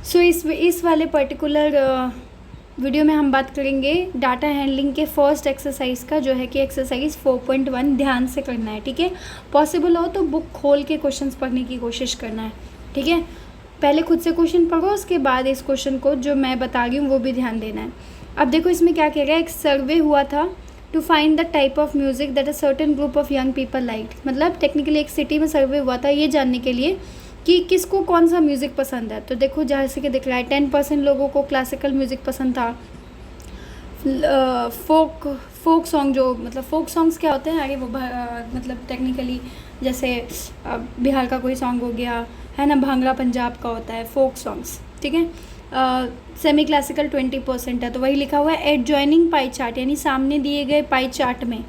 सो इस वाले particular video में हम बात करेंगे डाटा हैंडलिंग के फर्स्ट एक्सरसाइज का, जो है कि एक्सरसाइज 4.1 ध्यान से करना है। ठीक है, पॉसिबल हो तो बुक खोल के क्वेश्चंस पढ़ने की कोशिश करना है। ठीक है, पहले खुद से क्वेश्चन पढ़ो, उसके बाद इस क्वेश्चन को जो मैं बता रही हूँ वो भी ध्यान देना है। अब देखो इसमें क्या कह रहा है, एक सर्वे हुआ था to find the type of music that a certain group of young people like. मतलब टेक्निकली एक सिटी में सर्वे हुआ था ये जानने के लिए कि किसको कौन सा म्यूज़िक पसंद है। तो देखो जहाँ से कि दिख रहा है 10% लोगों को क्लासिकल म्यूज़िक पसंद था। फोक सॉन्ग, जो मतलब फोक सॉन्ग्स क्या होते हैं आगे वो मतलब टेक्निकली जैसे बिहार का कोई सॉन्ग हो गया है ना, भांगड़ा पंजाब का होता है फोक सॉन्ग्स। ठीक है, सेमी क्लासिकल 20% है, तो वही लिखा हुआ है एडजॉइनिंग पाई चार्ट, यानी सामने दिए गए पाई चार्ट में,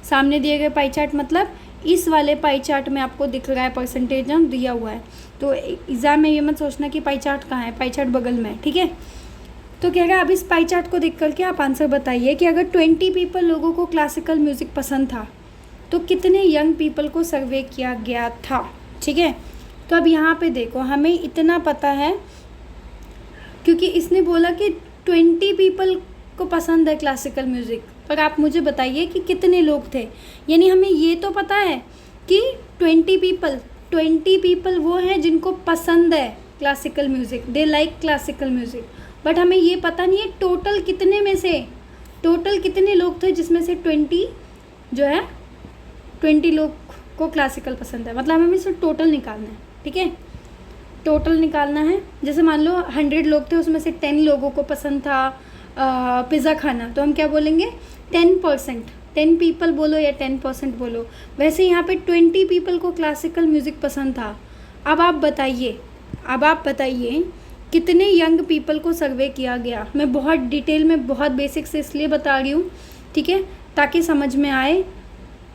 सामने दिए गए पाई चार्ट मतलब इस वाले पाई चार्ट में आपको दिख रहा है परसेंटेज दिया हुआ है। तो एग्ज़ाम में ये मत सोचना कि पाई चार्ट कहाँ है, पाई चार्ट बगल में है। ठीक है, तो कह रहा है अब इस पाई चार्ट को देख करके आप आंसर बताइए कि अगर 20 पीपल लोगों को क्लासिकल म्यूज़िक पसंद था तो कितने यंग पीपल को सर्वे किया गया था। ठीक है, तो अब यहाँ पे देखो हमें इतना पता है क्योंकि इसने बोला कि 20 पीपल को पसंद है क्लासिकल म्यूज़िक, पर आप मुझे बताइए कि कितने लोग थे। यानी हमें ये तो पता है कि 20 पीपल वो हैं जिनको पसंद है classical music, they like classical music, but हमें ये पता नहीं है टोटल कितने में से, टोटल कितने लोग थे जिसमें से 20 लोग को क्लासिकल पसंद है। मतलब हमें सिर्फ टोटल निकालना है। ठीक है, टोटल निकालना है। जैसे मान लो 100 लोग थे, उसमें से 10 लोगों को पसंद था पिज़्ज़ा खाना, तो हम क्या बोलेंगे 10%, 10 पीपल बोलो या 10% बोलो। वैसे यहाँ पे 20 पीपल को क्लासिकल म्यूज़िक पसंद था। अब आप बताइए कितने यंग पीपल को सर्वे किया गया। मैं बहुत डिटेल में, बहुत बेसिक से इसलिए बता रही हूँ, ठीक है, ताकि समझ में आए,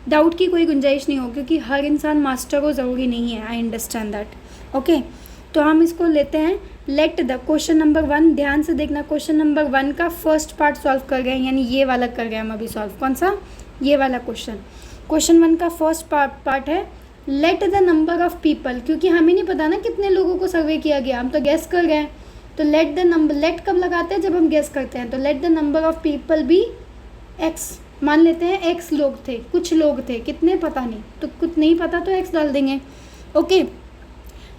डाउट की कोई गुंजाइश नहीं हो, क्योंकि हर इंसान मास्टर हो ज़रूरी नहीं है। I understand that. ओके, तो हम इसको लेते हैं लेट द क्वेश्चन नंबर 1। ध्यान से देखना, क्वेश्चन नंबर 1 का फर्स्ट पार्ट सॉल्व कर गए, यानी ये वाला कर गए हम अभी सॉल्व। कौन सा? ये वाला क्वेश्चन 1 का फर्स्ट पार्ट है let the number of people. क्योंकि हमें नहीं पता ना कितने लोगों को सर्वे किया गया, हम तो गेस कर गए। तो लेट द नंबर, लेट कब लगाते हैं? जब हम गेस करते हैं। तो let the number of people be x, मान लेते हैं एक्स लोग थे, कुछ लोग थे, कितने पता नहीं, तो कुछ नहीं पता तो एक्स डाल देंगे। ओके,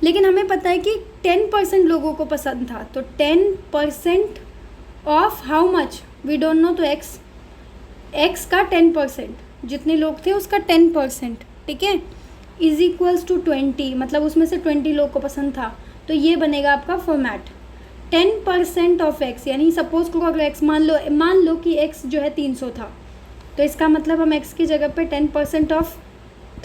लेकिन हमें पता है कि 10% लोगों को पसंद था, तो 10% of how much we don't know, तो एक्स का 10%, जितने लोग थे उसका 10%, ठीक है, इज इक्वल्स टू 20, मतलब उसमें से 20 लोग को पसंद था। तो ये बनेगा आपका फॉर्मेट 10% ऑफ एक्स, यानी सपोज करो अगर एक्स मान लो कि एक्स जो है 300 था, तो इसका मतलब हम एक्स की जगह पे 10% ऑफ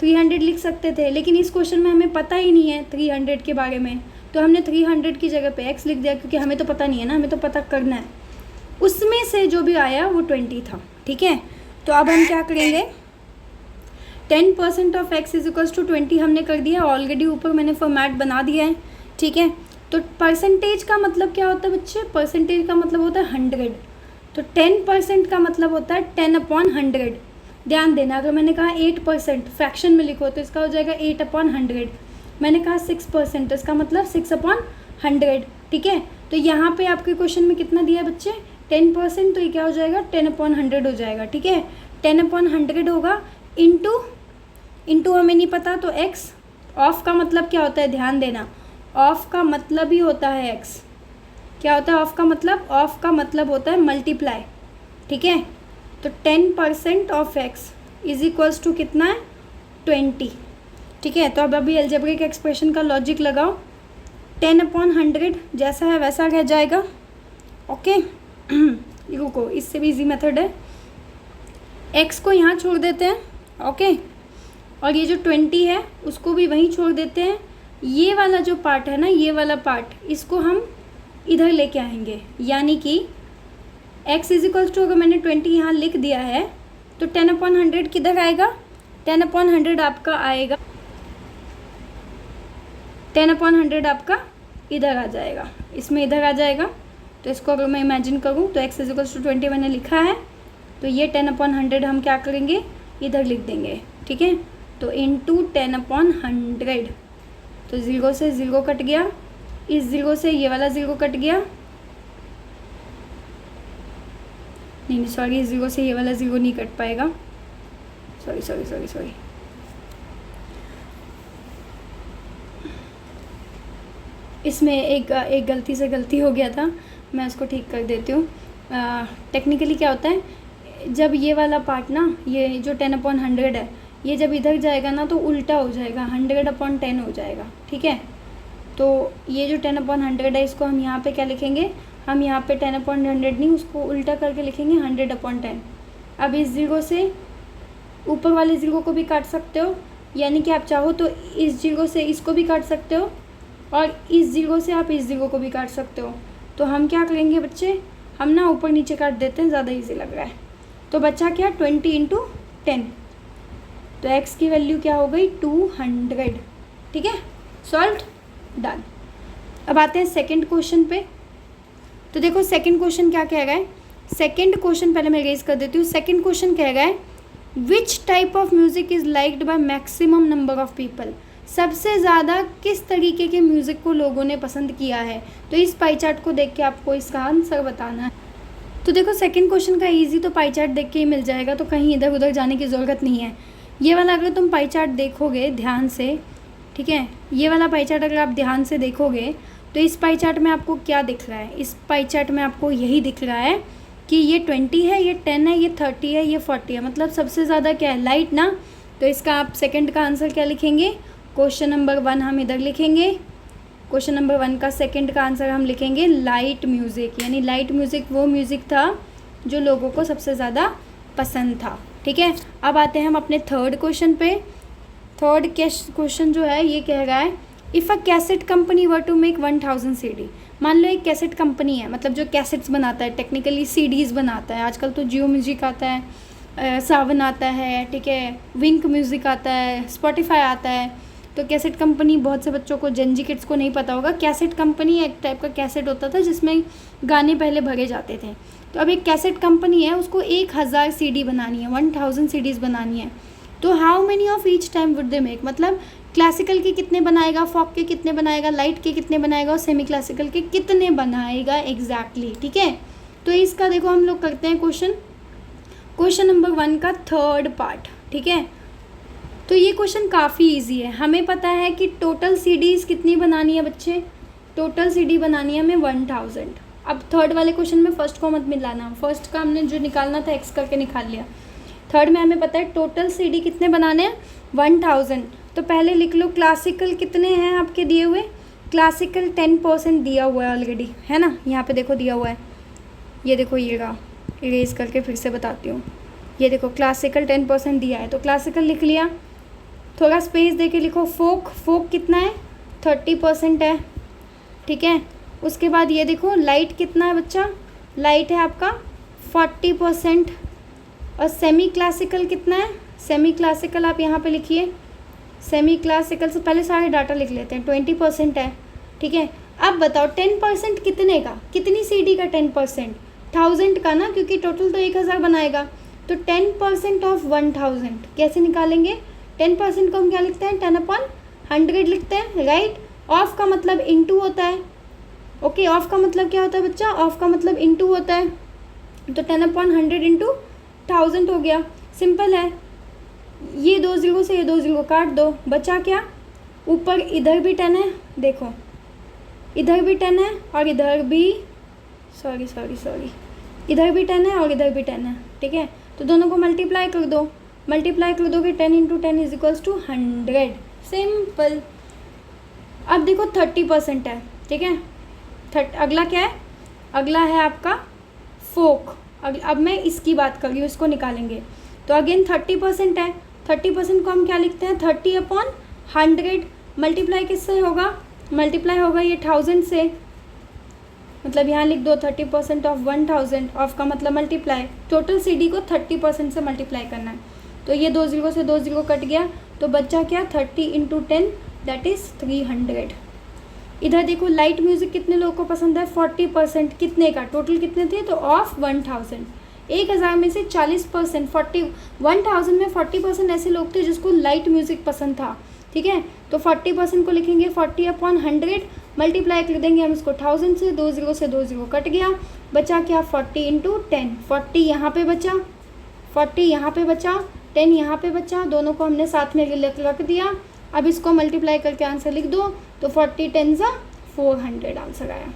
300 लिख सकते थे। लेकिन इस क्वेश्चन में हमें पता ही नहीं है 300 के बारे में, तो हमने 300 की जगह पे एक्स लिख दिया, क्योंकि हमें तो पता नहीं है ना, हमें तो पता करना है। उसमें से जो भी आया वो 20 था। ठीक है, तो अब हम क्या करेंगे, 10% of X is equals to 20 हमने कर दिया ऑलरेडी, ऊपर मैंने फॉर्मेट बना दिया है। ठीक है, तो परसेंटेज का मतलब क्या होता है बच्चे? परसेंटेज का मतलब होता है 100, तो 10% का मतलब होता है 10/100। ध्यान देना, अगर मैंने कहा 8% फ्रैक्शन में लिखो तो इसका हो जाएगा 8/100। मैंने कहा 6%, तो इसका मतलब 6/100। ठीक है, तो यहाँ पे आपके क्वेश्चन में कितना दिया है बच्चे? 10%, तो ये क्या हो जाएगा 10/100 हो जाएगा। ठीक है, 10/100 होगा इंटू हमें नहीं पता तो एक्स। ऑफ का मतलब क्या होता है? ध्यान देना, ऑफ का मतलब ही होता है एक्स। क्या होता है ऑफ का मतलब? ऑफ का मतलब होता है मल्टीप्लाई। ठीक है, तो 10% of X is equals to कितना है? 20। ठीक है, तो अब अभी अलजेब्रिक एक्सप्रेशन का लॉजिक लगाओ, 10/100 जैसा है वैसा रह जाएगा। ओके, रुको, इससे भी इजी मेथड है, एक्स को यहाँ छोड़ देते हैं। ओके, और ये जो 20 है उसको भी वहीं छोड़ देते हैं। ये वाला जो पार्ट है ना, ये वाला पार्ट, इसको हम इधर लेके आएंगे, यानी कि x इज इक्वल्स टू, अगर मैंने 20 यहाँ लिख दिया है तो 10/100 किधर आएगा? 10/100 आपका आएगा, 10/100 आपका इधर आ जाएगा, इसमें इधर आ जाएगा। तो इसको अगर मैं इमेजिन करूँ तो x इज इक्वल्स टू 20 मैंने लिखा है, तो ये 10/100 हम क्या करेंगे? इधर लिख देंगे। ठीक है, तो इंटू 10/100, तो 0 से 0 कट गया, इस ज़ीरो से ये वाला ज़ीरो कट गया, नहीं सॉरी, इस ज़ीरो से ये वाला ज़ीरो नहीं कट पाएगा, सॉरी। इसमें एक गलती से गलती हो गया था, मैं उसको ठीक कर देती हूँ। टेक्निकली क्या होता है, जब ये वाला पार्ट ना, ये जो 10/100 है, ये जब इधर जाएगा ना तो उल्टा हो जाएगा, 100/10 हो जाएगा, ठीक है। तो ये जो 10/100 है, इसको हम यहाँ पे क्या लिखेंगे, हम यहाँ पे 10/100 नहीं, उसको उल्टा करके लिखेंगे 100/10। अब इस ज़ीरो से ऊपर वाले ज़ीरो को भी काट सकते हो, यानी कि आप चाहो तो इस ज़ीरो से इसको भी काट सकते हो, और इस ज़ीरो से आप इस ज़ीरो को भी काट सकते हो। तो हम क्या करेंगे बच्चे, हम ना ऊपर नीचे काट देते हैं, ज़्यादा इजी लग रहा है। तो बच्चा क्या, 20 × 10, तो x की वैल्यू क्या हो गई, 200, ठीक है। Solved, done. अब आते हैं सेकंड क्वेश्चन पे। तो देखो सेकंड क्वेश्चन क्या कह रहा है, सेकंड क्वेश्चन पहले मैं रेज कर देती हूँ। सेकंड क्वेश्चन कह रहा है which type of music is liked by maximum number of people, सबसे ज़्यादा किस तरीके के म्यूज़िक को लोगों ने पसंद किया है। तो इस पाई चार्ट को देख के आपको इसका आंसर बताना है। तो देखो सेकंड क्वेश्चन का इजी तो पाई चार्ट देख के ही मिल जाएगा, तो कहीं इधर उधर जाने की ज़रूरत नहीं है। ये वाला अगर तुम पाई चार्ट देखोगे ध्यान से, ठीक है, ये वाला पाई चार्ट अगर आप ध्यान से देखोगे तो इस पाई चार्ट में आपको क्या दिख रहा है, इस पाई चार्ट में आपको यही दिख रहा है कि ये 20 है, ये 10 है, ये 30 है, ये 40 है, मतलब सबसे ज़्यादा क्या है, लाइट ना। तो इसका आप सेकंड का आंसर क्या लिखेंगे, क्वेश्चन नंबर 1 हम इधर लिखेंगे, क्वेश्चन नंबर 1 का सेकंड का आंसर हम लिखेंगे लाइट म्यूज़िक, यानी लाइट म्यूज़िक वो म्यूज़िक था जो लोगों को सबसे ज़्यादा पसंद था, ठीक है। अब आते हैं हम अपने थर्ड क्वेश्चन पे। थर्ड क्वेश्चन जो है ये कह रहा है if a cassette company were to make 1000 CD, मान लो एक कैसेट कंपनी है, मतलब जो कैसेट्स बनाता है, टेक्निकली CDs बनाता है, आजकल तो जियो म्यूज़िक आता है, सावन आता है, ठीक है, विंक म्यूज़िक आता है, स्पॉटिफाई आता है। तो कैसेट कंपनी बहुत से बच्चों को, जेनजी किड्स को नहीं पता होगा, कैसेट कंपनी एक टाइप का कैसेट होता था जिसमें गाने पहले भरे जाते थे। तो अब एक कैसेट कंपनी है, उसको 1000 CD बनानी है, 1000 CDs बनानी है। तो how many of each time would they make, मतलब क्लासिकल के कितने बनाएगा, फॉक के कितने बनाएगा, लाइट के कितने बनाएगा और सेमी क्लासिकल के कितने बनाएगा एग्जैक्टली, ठीक है। तो इसका देखो हम लोग करते हैं क्वेश्चन नंबर 1 का थर्ड पार्ट, ठीक है। तो ये क्वेश्चन काफ़ी इजी है, हमें पता है कि टोटल CDs कितनी बनानी है बच्चे, टोटल CD बनानी है हमें 1000। अब थर्ड वाले क्वेश्चन में फर्स्ट को मत मिलाना, फर्स्ट का हमने जो निकालना था x करके निकाल लिया। थर्ड में हमें पता है टोटल CD कितने बनाने हैं, 1000। तो पहले लिख लो क्लासिकल कितने हैं आपके दिए हुए, क्लासिकल 10% दिया हुआ है ऑलरेडी, है ना, यहाँ पे देखो दिया हुआ है, ये देखो ये रहा, इरेज करके फिर से बताती हूँ, ये देखो क्लासिकल 10% दिया है, तो क्लासिकल लिख लिया। थोड़ा स्पेस दे के लिखो फोक कितना है, 30% है, ठीक है। उसके बाद ये देखो लाइट कितना है बच्चा, लाइट है आपका 40%, और सेमी क्लासिकल कितना है, सेमी क्लासिकल आप यहाँ पे लिखिए, सेमी क्लासिकल से पहले सारे डाटा लिख लेते हैं, 20% है, ठीक है। अब बताओ 10% कितने का, कितनी CD का 10%, 1000 का ना, क्योंकि टोटल तो 1000 बनाएगा। तो 10% ऑफ 1000 कैसे निकालेंगे, 10% को हम क्या लिखते हैं, 10/100 लिखते हैं, राइट। ऑफ का मतलब इनटू होता है, ओके, ऑफ का मतलब क्या होता है बच्चा, ऑफ का मतलब इनटू होता है। तो 10/100 इंटू 1000 हो गया, सिंपल है। ये 2 0 से ये 2 0 काट दो, बचा क्या, ऊपर इधर भी 10 है, देखो इधर भी 10 है और इधर भी सॉरी इधर भी 10 है और इधर भी 10 है, ठीक है। तो दोनों को मल्टीप्लाई कर दो, मल्टीप्लाई कर दोगे 10 × 10 इज इक्वल्स टू 100, सिंपल। अब देखो 30% है, ठीक है। अगला क्या है, अगला है आपका फोक। अब मैं इसकी बात कर रही हूँ, इसको निकालेंगे। तो अगेन 30% है, 30% को हम क्या लिखते हैं, 30/100। मल्टीप्लाई किससे होगा, मल्टीप्लाई होगा ये 1000 से, मतलब यहाँ लिख दो 30% ऑफ 1000, ऑफ का मतलब मल्टीप्लाई, टोटल CD को 30% से मल्टीप्लाई करना है। तो ये 2 0 से 2 0 कट गया, तो बच्चा क्या, 30 × 10 दैट इज़ 300। इधर देखो लाइट म्यूज़िक कितने लोगों को पसंद है, 40%, कितने का, टोटल कितने थे, तो ऑफ 1000, 1000 में से 40%, 1000 में 40% ऐसे लोग थे जिसको लाइट म्यूज़िक पसंद था। ठीक है। तो 40% को लिखेंगे 40/100, मल्टीप्लाई कर देंगे हम इसको 1000 से, 2 0 से 2 0 कट गया, बचा क्या 40 × 10, 40 यहाँ पे बचा, 40 यहाँ पे बचा, 10 यहाँ पे बचा, दोनों को हमने साथ में रख दिया। अब इसको मल्टीप्लाई करके आंसर लिख दो, तो 40 10 400 आंसर आया।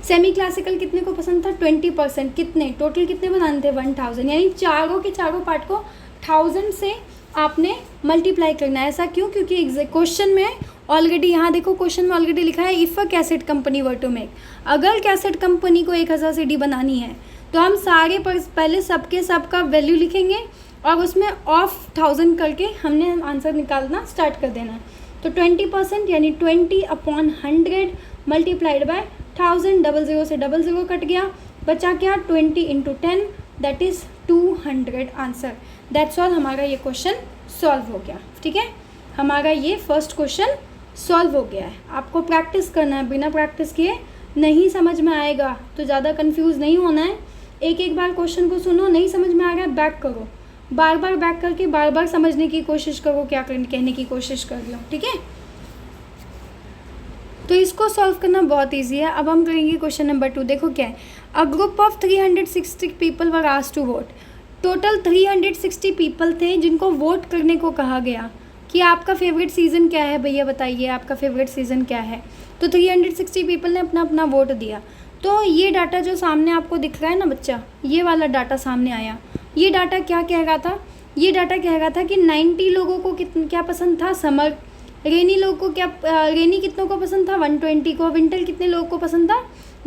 सेमी क्लासिकल कितने को पसंद था? 20%। कितने टोटल कितने बनाने थे? 1000, यानी चारों के चारों पार्ट को 1000 से आपने मल्टीप्लाई करना है। ऐसा क्यों? क्योंकि क्वेश्चन में ऑलरेडी, यहाँ देखो क्वेश्चन में ऑलरेडी लिखा है if a cassette company were to make, अगर कैसेट कंपनी को 1000 CD बनानी है तो हम सारे पहले सबके सब का वैल्यू लिखेंगे और उसमें ऑफ 1000 करके हमने आंसर निकालना स्टार्ट कर देना है। तो 20% यानी 20/100 मल्टीप्लाइड बाय 1000, 00 से 00 कट गया, बचा क्या 20 × 10 that is 200 answer. That's all, हमारा ये क्वेश्चन सॉल्व हो गया। ठीक है, हमारा ये फर्स्ट क्वेश्चन सॉल्व हो गया है। आपको प्रैक्टिस करना है, बिना प्रैक्टिस किए नहीं समझ में आएगा, तो ज़्यादा कंफ्यूज नहीं होना है। एक एक बार क्वेश्चन को सुनो, नहीं समझ में आ रहा है बैक करो, बार बार बैक करके बार बार समझने की कोशिश करो, क्या कहने की कोशिश कर लो। ठीक है, तो इसको सॉल्व करना बहुत ईजी है। अब हम करेंगे क्वेश्चन नंबर 2। देखो क्या है, a group of 360 people were asked to vote. Total 360 people थे जिनको वोट करने को कहा गया कि आपका फेवरेट सीज़न क्या है, भैया बताइए आपका फेवरेट सीज़न क्या है। तो 360 पीपल ने अपना अपना वोट दिया। तो ये डाटा जो सामने आपको दिख रहा है ना बच्चा, ये वाला डाटा सामने आया। ये डाटा क्या कह रहा था? ये डाटा कह रहा था कि 90 लोगों को क्या पसंद था? समर। रेनी लोगों को क्या, रेनी कितनों को पसंद था? 120 को। विंटर कितने लोगों को पसंद था?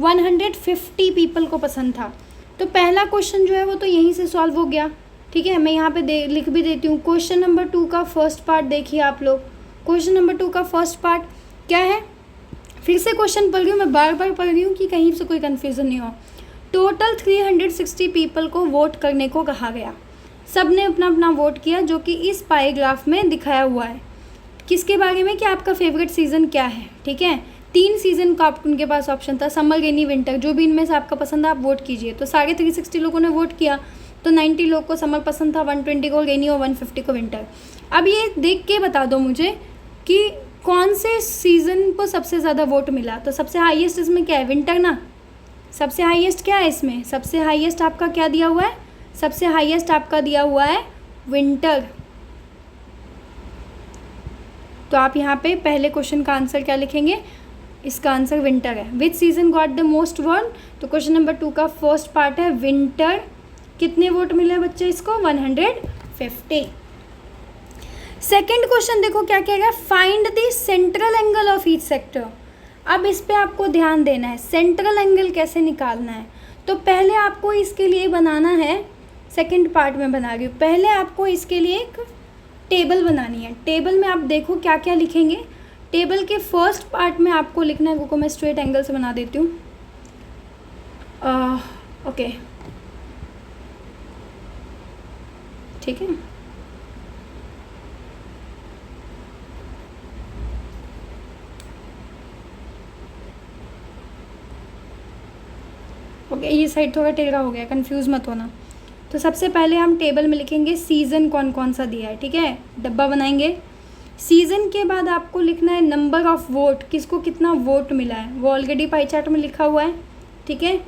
150 पीपल को पसंद था। तो पहला क्वेश्चन जो है वो तो यहीं से सॉल्व हो गया। ठीक है, मैं यहाँ पे लिख भी देती हूँ। क्वेश्चन नंबर 2 का फर्स्ट पार्ट देखिए आप लोग। क्वेश्चन नंबर 2 का फर्स्ट पार्ट क्या है? फिर से क्वेश्चन पढ़ रही हूँ, मैं बार बार पढ़ रही हूँ कि कहीं से कोई कन्फ्यूज़न नहीं हो। टोटल 360 पीपल को वोट करने को कहा गया। सब ने अपना अपना वोट किया, जो कि इस पाई ग्राफ में दिखाया हुआ है। किसके बारे में? कि आपका फेवरेट सीज़न क्या है। ठीक है, 3 सीज़न का उनके पास ऑप्शन था, समर, रेनी, विंटर। जो भी इनमें से आपका पसंद है आप वोट कीजिए। तो सारे 360 लोगों ने वोट किया। तो 90 लोग को समर पसंद था, 120 को रेनी और 150 को विंटर। अब ये देख के बता दो मुझे कि कौन से सीज़न को सबसे ज़्यादा वोट मिला। तो सबसे हाईएस्ट इसमें क्या है? विंटर ना। सबसे हाईएस्ट क्या है इसमें? सबसे हाईएस्ट आपका क्या दिया हुआ है? सबसे हाईएस्ट आपका दिया हुआ है विंटर। तो आप यहाँ पे पहले क्वेश्चन का आंसर क्या लिखेंगे? इसका आंसर विंटर है। विच season got the most vote? तो क्वेश्चन नंबर 2 का फर्स्ट पार्ट है विंटर। कितने वोट मिले बच्चे इसको? 150। सेकेंड क्वेश्चन देखो क्या कह रहा है, find the central angle of each sector. अब इस पे आपको ध्यान देना है, सेंट्रल एंगल कैसे निकालना है। तो पहले आपको इसके लिए बनाना है, सेकंड पार्ट में बना रही हूँ, पहले आपको इसके लिए एक टेबल बनानी है। टेबल में आप देखो क्या क्या लिखेंगे। टेबल के फर्स्ट पार्ट में आपको लिखना है, को मैं स्ट्रेट एंगल से बना देती हूँ। ओके, ठीक है। ओके, ये साइड थोड़ा टेढ़ा हो गया, कंफ्यूज मत होना। तो सबसे पहले हम टेबल में लिखेंगे सीज़न कौन कौन सा दिया है। ठीक है, डब्बा बनाएंगे। सीज़न के बाद आपको लिखना है नंबर ऑफ़ वोट, किसको कितना वोट मिला है, वो ऑलरेडी पाई चार्ट में लिखा हुआ है। ठीक है,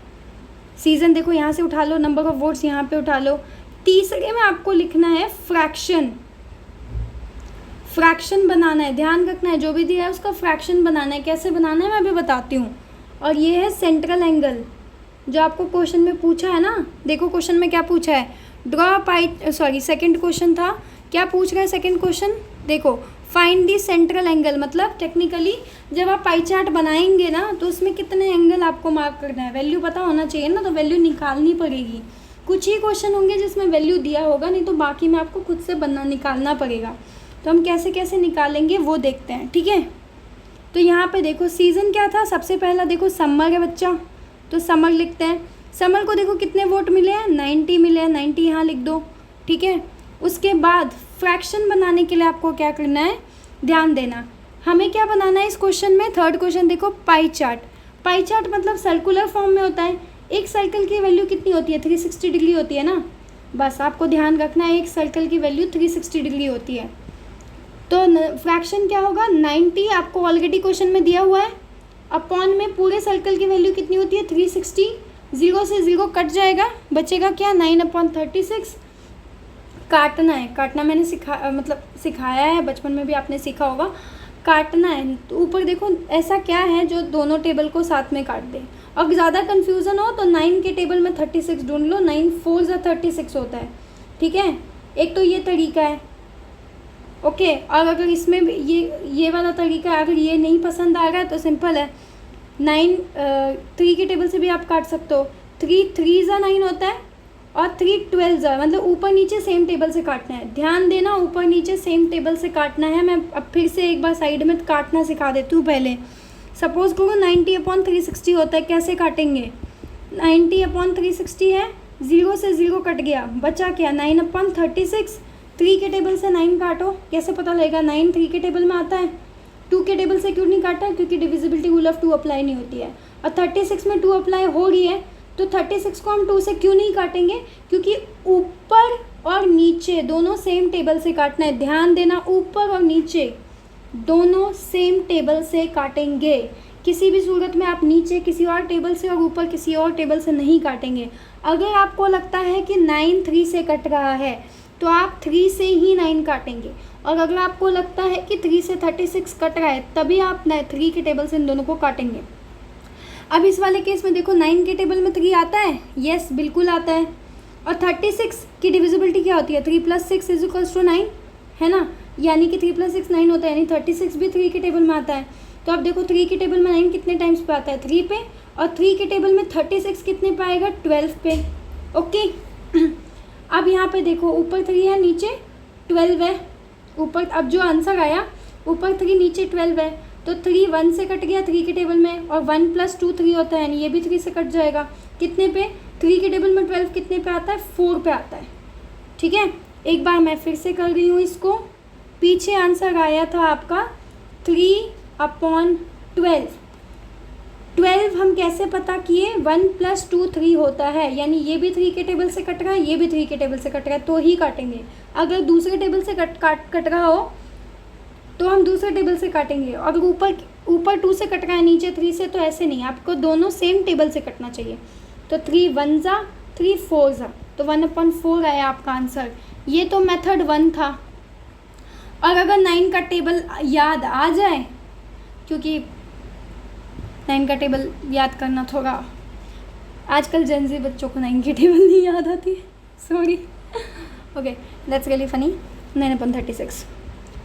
सीज़न देखो यहाँ से उठा लो, नंबर ऑफ़ वोट्स यहाँ पे उठा लो। तीसरे में आपको लिखना है फ्रैक्शन। फ्रैक्शन बनाना है, ध्यान रखना है जो भी दिया है उसका फ्रैक्शन बनाना है। कैसे बनाना है मैं अभी बताती हूँ। और ये है सेंट्रल एंगल, जो आपको क्वेश्चन में पूछा है ना। देखो क्वेश्चन में क्या पूछा है, ड्रॉ पाई, सॉरी सेकंड क्वेश्चन था, क्या पूछ रहा है सेकंड क्वेश्चन? देखो, फाइंड दी सेंट्रल एंगल, मतलब टेक्निकली जब आप पाई चार्ट बनाएंगे ना तो उसमें कितने एंगल आपको मार्क करना है, वैल्यू पता होना चाहिए ना, तो वैल्यू निकालनी पड़ेगी। कुछ ही क्वेश्चन होंगे जिसमें वैल्यू दिया होगा, नहीं तो बाकी में आपको खुद से निकालना पड़ेगा। तो हम कैसे कैसे निकालेंगे वो देखते हैं। ठीक है, तो यहाँ पे देखो सीज़न क्या था, सबसे पहला देखो समर है बच्चा, तो समर लिखते हैं। समर को देखो कितने वोट मिले हैं, 90 मिले हैं, 90 यहाँ लिख दो। ठीक है, उसके बाद फ्रैक्शन बनाने के लिए आपको क्या करना है, ध्यान देना। हमें क्या बनाना है इस क्वेश्चन में, थर्ड क्वेश्चन देखो, पाई चार्ट। पाई चार्ट मतलब सर्कुलर फॉर्म में होता है। एक सर्कल की वैल्यू कितनी होती है, 360 डिग्री होती है ना। बस आपको ध्यान रखना है, एक सर्कल की वैल्यू 360 डिग्री होती है। तो फ्रैक्शन क्या होगा, 90 आपको ऑलरेडी क्वेश्चन में दिया हुआ है, अपॉन में पूरे सर्कल की वैल्यू कितनी होती है 360, 0 से 0 कट जाएगा, बचेगा क्या 9/36। काटना है, काटना मैंने सिखाया है, बचपन में भी आपने सीखा होगा, काटना है। तो ऊपर देखो ऐसा क्या है जो दोनों टेबल को साथ में काट दे। और ज़्यादा कन्फ्यूज़न हो तो 9 के टेबल में 36 ढूंढ लो, 9 4 ज़ा 36 होता है, ठीक है। एक तो ये तरीका है, ओके। और अगर इसमें ये वाला तरीका है, अगर ये नहीं पसंद आ रहा है तो सिंपल है, 3 के टेबल से भी आप काट सकते हो। 3 3 ज़ा 9 होता है और 3 12 ज़ा, मतलब ऊपर नीचे सेम टेबल से काटना है। ध्यान देना, ऊपर नीचे सेम टेबल से काटना है। मैं अब फिर से एक बार साइड में काटना सिखा देती हूँ। पहले सपोज करो 90/360 होता है, कैसे काटेंगे, 90/360 है, 0 से 0 कट गया, बचा क्या 9/36। 3 के टेबल से 9 काटो, कैसे पता लगेगा 9 3 के टेबल में आता है। 2 के टेबल से क्यों नहीं काटा, क्योंकि डिविजिबिलिटी रूल ऑफ 2 अप्लाई नहीं होती है, और 36 में 2 अप्लाई हो रही है, तो 36 को हम 2 से क्यों नहीं काटेंगे, क्योंकि ऊपर और नीचे दोनों सेम टेबल से काटना है। ध्यान देना, ऊपर और नीचे दोनों सेम टेबल से काटेंगे। किसी भी सूरत में आप नीचे किसी और टेबल से और ऊपर किसी और टेबल से नहीं काटेंगे। अगर आपको लगता है कि 9 3 से कट रहा है तो आप 3 से ही 9 काटेंगे, और अगर आपको लगता है कि 3 से 36 कट रहा है तभी आप 3 के टेबल से इन दोनों को काटेंगे। अब इस वाले केस में देखो 9 के टेबल में 3 आता है, यस बिल्कुल आता है, और 36 की डिविजिबिलिटी क्या होती है 3 + 6 = 9, है ना, यानी कि 3 + 6 9 होता है, यानी 36 भी 3 के टेबल में आता है। तो अब देखो 3 के टेबल में 9 कितने टाइम्स पे आता है 3 पे, और 3 के टेबल में 36 कितने पे आएगा 12 पे, ओके। अब यहाँ पे देखो ऊपर 3 है नीचे 12 है, ऊपर अब जो आंसर आया ऊपर 3 नीचे 12 है, तो 3 1 से कट गया 3 के टेबल में, और 1 + 2 3 होता है, यानी ये भी 3 से कट जाएगा। कितने पे 3 के टेबल में 12 कितने पे आता है 4 पे आता है, ठीक है। एक बार मैं फिर से कर रही हूँ इसको। पीछे आंसर आया था आपका 3/12। 12 हम कैसे पता किए, 1 + 2 3 होता है, यानी ये भी 3 के टेबल से कट रहा है, ये भी 3 के टेबल से कट रहा है, तो ही काटेंगे। अगर दूसरे टेबल से कट रहा हो तो हम दूसरे टेबल से काटेंगे। अगर ऊपर 2 से कट रहा है नीचे 3 से, तो ऐसे नहीं, आपको दोनों सेम टेबल से कटना चाहिए। तो 3 1 ज़ा 3 4 ज़ा, तो 1/4 आया आपका आंसर। ये तो मेथड 1 था। और अगर 9 का टेबल याद आ जाए, क्योंकि 9 का टेबल याद करना थोड़ा, आजकल जेनजी बच्चों को 9 की टेबल नहीं याद आती, sorry, okay that's really funny. 9/36,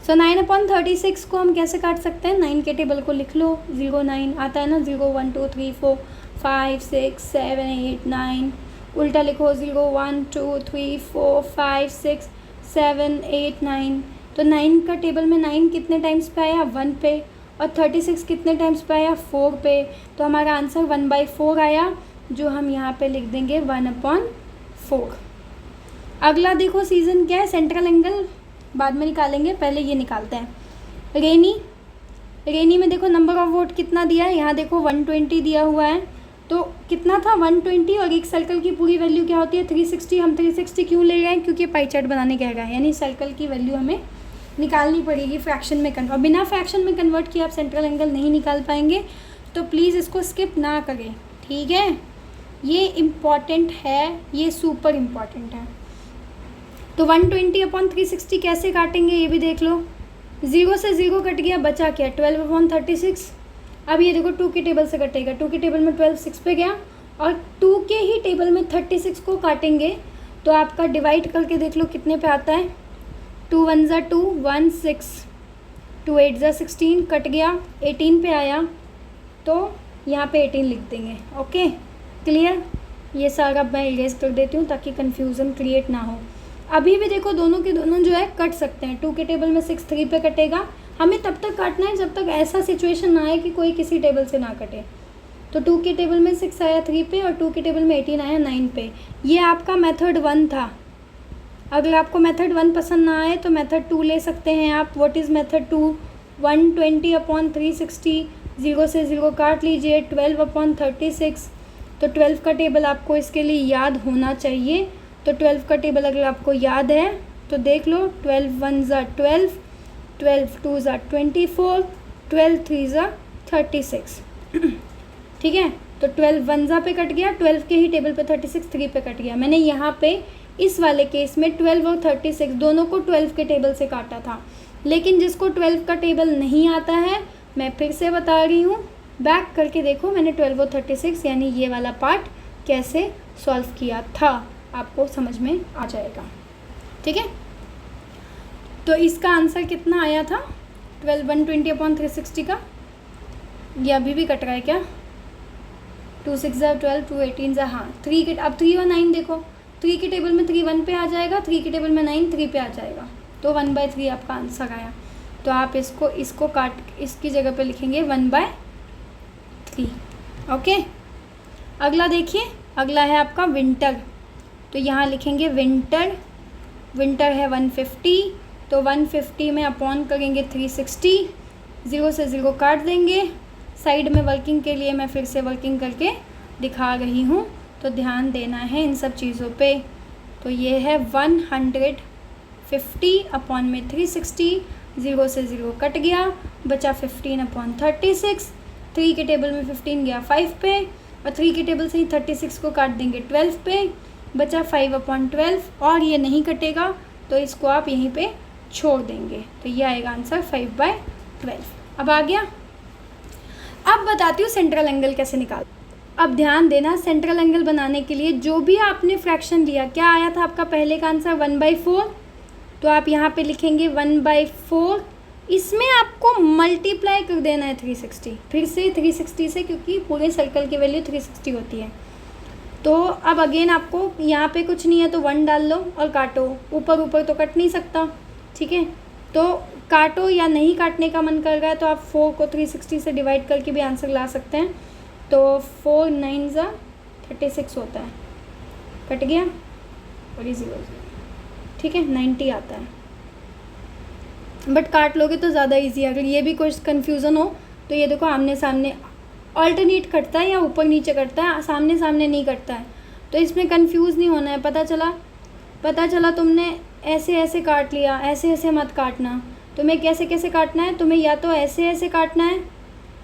सो 9/36 को हम कैसे काट सकते हैं, 9 के टेबल को लिख लो, 0 9 आता है ना, 0 1 2 3 4 5 6 7 8 9, उल्टा लिखो 0 1 2 3 4 5 6 7 8 9। तो 9 का टेबल में 9 कितने टाइम्स पे आया 1 पे, और 36 कितने टाइम्स पे आया 4 पे, तो हमारा आंसर 1/4 आया, जो हम यहाँ पे लिख देंगे 1/4। अगला देखो सीजन क्या है, सेंट्रल एंगल बाद में निकालेंगे, पहले ये निकालते हैं। रेनी में देखो नंबर ऑफ वोट कितना दिया है, यहाँ देखो 120 दिया हुआ है, तो कितना था 120, और एक सर्कल की पूरी वैल्यू क्या होती है 360। हम 360 क्यों ले रहे हैं, क्योंकि पाई चार्ट बनाने कह रहा है, यानी सर्कल की वैल्यू हमें निकालनी पड़ेगी फ्रैक्शन में कन्वर्ट। बिना फ्रैक्शन में कन्वर्ट किए आप सेंट्रल एंगल नहीं निकाल पाएंगे, तो प्लीज़ इसको स्किप ना करें, ठीक है। ये इम्पॉर्टेंट है, ये सुपर इम्पॉर्टेंट है। तो 120/360 कैसे काटेंगे ये भी देख लो। 0 से 0 कट गया, बचा क्या 12/36। अब ये देखो 2 के टेबल से कटेगा, 2 के टेबल में 12 6 पे गया, और 2 के ही टेबल में 36 को काटेंगे, तो आपका डिवाइड करके देख लो कितने पे आता है। 2 1 ज़ा 2 1 6, 2 8 ज़ा 16 कट गया, 18 पे आया, तो यहाँ पे 18 लिख देंगे, ओके क्लियर। ये सारा मैं इरेज कर देती हूँ ताकि कन्फ्यूज़न क्रिएट ना हो। अभी भी देखो दोनों के दोनों जो है कट सकते हैं। 2 के टेबल में 6 3 पे कटेगा, हमें तब तक काटना है जब तक ऐसा सिचुएशन ना आए कि कोई किसी टेबल से ना कटे। तो 2 के टेबल में 6 आया 3 पे, और 2 के टेबल में 18 आया 9 पे। ये आपका मेथड 1 था। अगर आपको मेथड 1 पसंद ना आए तो मेथड 2 ले सकते हैं आप। व्हाट इज़ मेथड 2, 120/360, 0 से 0 काट लीजिए, 12/36। तो 12 का टेबल आपको इसके लिए याद होना चाहिए। तो 12 का टेबल अगर आपको याद है तो देख लो, 12 1 ज़ा 12, 12 2 ज़ा 24, 12 3 ज़ा 36। ठीक है, तो 12 1 ज़ा पे कट गया, 12 के ही टेबल पे 36 3 पे कट गया। मैंने यहाँ पे इस वाले केस में 12 और 36 दोनों को 12 के टेबल से काटा था। लेकिन जिसको 12 का टेबल नहीं आता है, मैं फिर से बता रही हूँ, बैक करके देखो मैंने 12 और 36 यानी ये वाला पार्ट कैसे सॉल्व किया था, आपको समझ में आ जाएगा। ठीक है, तो इसका आंसर कितना आया था 12 120/360 का। ये अभी भी कट रहा है क्या? 2 6 ज़ा 12, 2 18 ज़ा, हाँ 3 के, अब 3 और 9 देखो, 3 के टेबल में 3 1 पे आ जाएगा, 3 के टेबल में 9 3 पे आ जाएगा, तो 1/3 आपका आंसर आया। तो आप इसको काट इसकी जगह पे लिखेंगे 1/3। ओके, अगला देखिए, अगला है आपका विंटर। तो यहाँ लिखेंगे विंटर, विंटर है 150, तो 150 में अपॉन करेंगे 360, 0 से 0 काट देंगे। साइड में वर्किंग के लिए मैं फिर से वर्किंग करके दिखा रही हूँ, तो ध्यान देना है इन सब चीज़ों पे। तो ये है 150 अपॉन में 360, 0 से 0 कट गया, बचा 15/36। 3 के टेबल में 15 गया 5 पे, और 3 के टेबल से ही 36 को काट देंगे 12 पे, बचा 5/12, और ये नहीं कटेगा तो इसको आप यहीं पे छोड़ देंगे, तो ये आएगा आंसर 5/12। अब आ गया। अब बताती हूँ सेंट्रल एंगल कैसे निकाल। अब ध्यान देना, सेंट्रल एंगल बनाने के लिए जो भी आपने फ्रैक्शन लिया, क्या आया था आपका पहले का आंसर 1/4, तो आप यहाँ पे लिखेंगे 1/4। इसमें आपको मल्टीप्लाई कर देना है 360, फिर से 360 से, क्योंकि पूरे सर्कल की वैल्यू 360 होती है। तो अब अगेन आपको यहाँ पे कुछ नहीं है तो 1 डाल लो और काटो, ऊपर ऊपर तो कट नहीं सकता। ठीक है, तो काटो, या नहीं काटने का मन कर रहा है तो आप 4 को 360 से डिवाइड करके भी आंसर ला सकते हैं। तो 4 9 ज़ा 36 होता है, कट गया और ये 0 ठीक है 90 आता है। बट काट लोगे तो ज़्यादा इजी है। अगर ये भी कुछ कन्फ्यूज़न हो तो ये देखो, आमने सामने अल्टरनेट कटता है या ऊपर नीचे कटता है, सामने सामने नहीं कटता है, तो इसमें कंफ्यूज नहीं होना है। पता चला तुमने ऐसे ऐसे काट लिया, ऐसे ऐसे मत काटना। तुम्हें कैसे कैसे काटना है, तुम्हें या तो ऐसे ऐसे काटना है,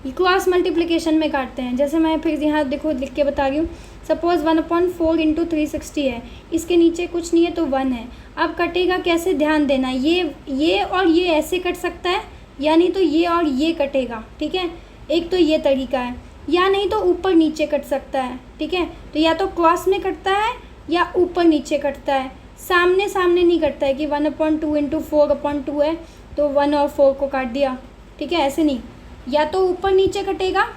क्रॉस मल्टीप्लिकेशन में काटते हैं। जैसे मैं फिर यहाँ देखो लिख के बता रही हूँ, सपोज़ 1/4 × 360 है, इसके नीचे कुछ नहीं है तो 1 है। अब कटेगा कैसे, ध्यान देना, ये और ये ऐसे कट सकता है, या नहीं तो ये और ये कटेगा। ठीक है, एक तो ये तरीका है, या नहीं तो ऊपर नीचे कट सकता है। ठीक है, तो या तो क्रॉस में कटता है या ऊपर नीचे कटता है, सामने सामने नहीं कटता है कि 1/2 × 4/2 है तो 1 और 4 को काट दिया। ठीक है, ऐसे नहीं, या तो ऊपर नीचे कटेगा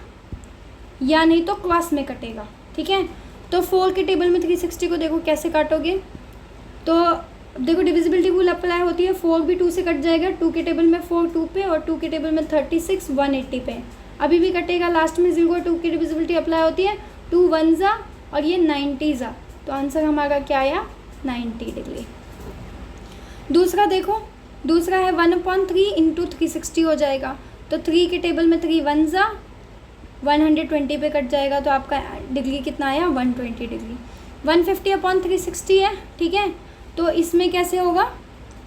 या नहीं तो क्रॉस में कटेगा। ठीक है, तो 4 के टेबल में 360 को देखो कैसे काटोगे, तो देखो डिविजिबिलिटी रूल अप्लाई होती है, 4 भी 2 से कट जाएगा, 2 के टेबल में 4 2 पे, और 2 के टेबल में 36 180 पे, अभी भी कटेगा, लास्ट में 0 2 की डिविजिबिलिटी अप्लाई होती है, 2 1 ज़ा और ये 90 ज़ा, तो आंसर हमारा क्या आया 90 डिग्री। दूसरा देखो, दूसरा है 1/3 × 360 हो जाएगा, तो 3 के टेबल में 3 1 ज़ा 120 पे कट जाएगा, तो आपका डिग्री कितना आया 120 डिग्री। 150/360 है। ठीक है, तो इसमें कैसे होगा,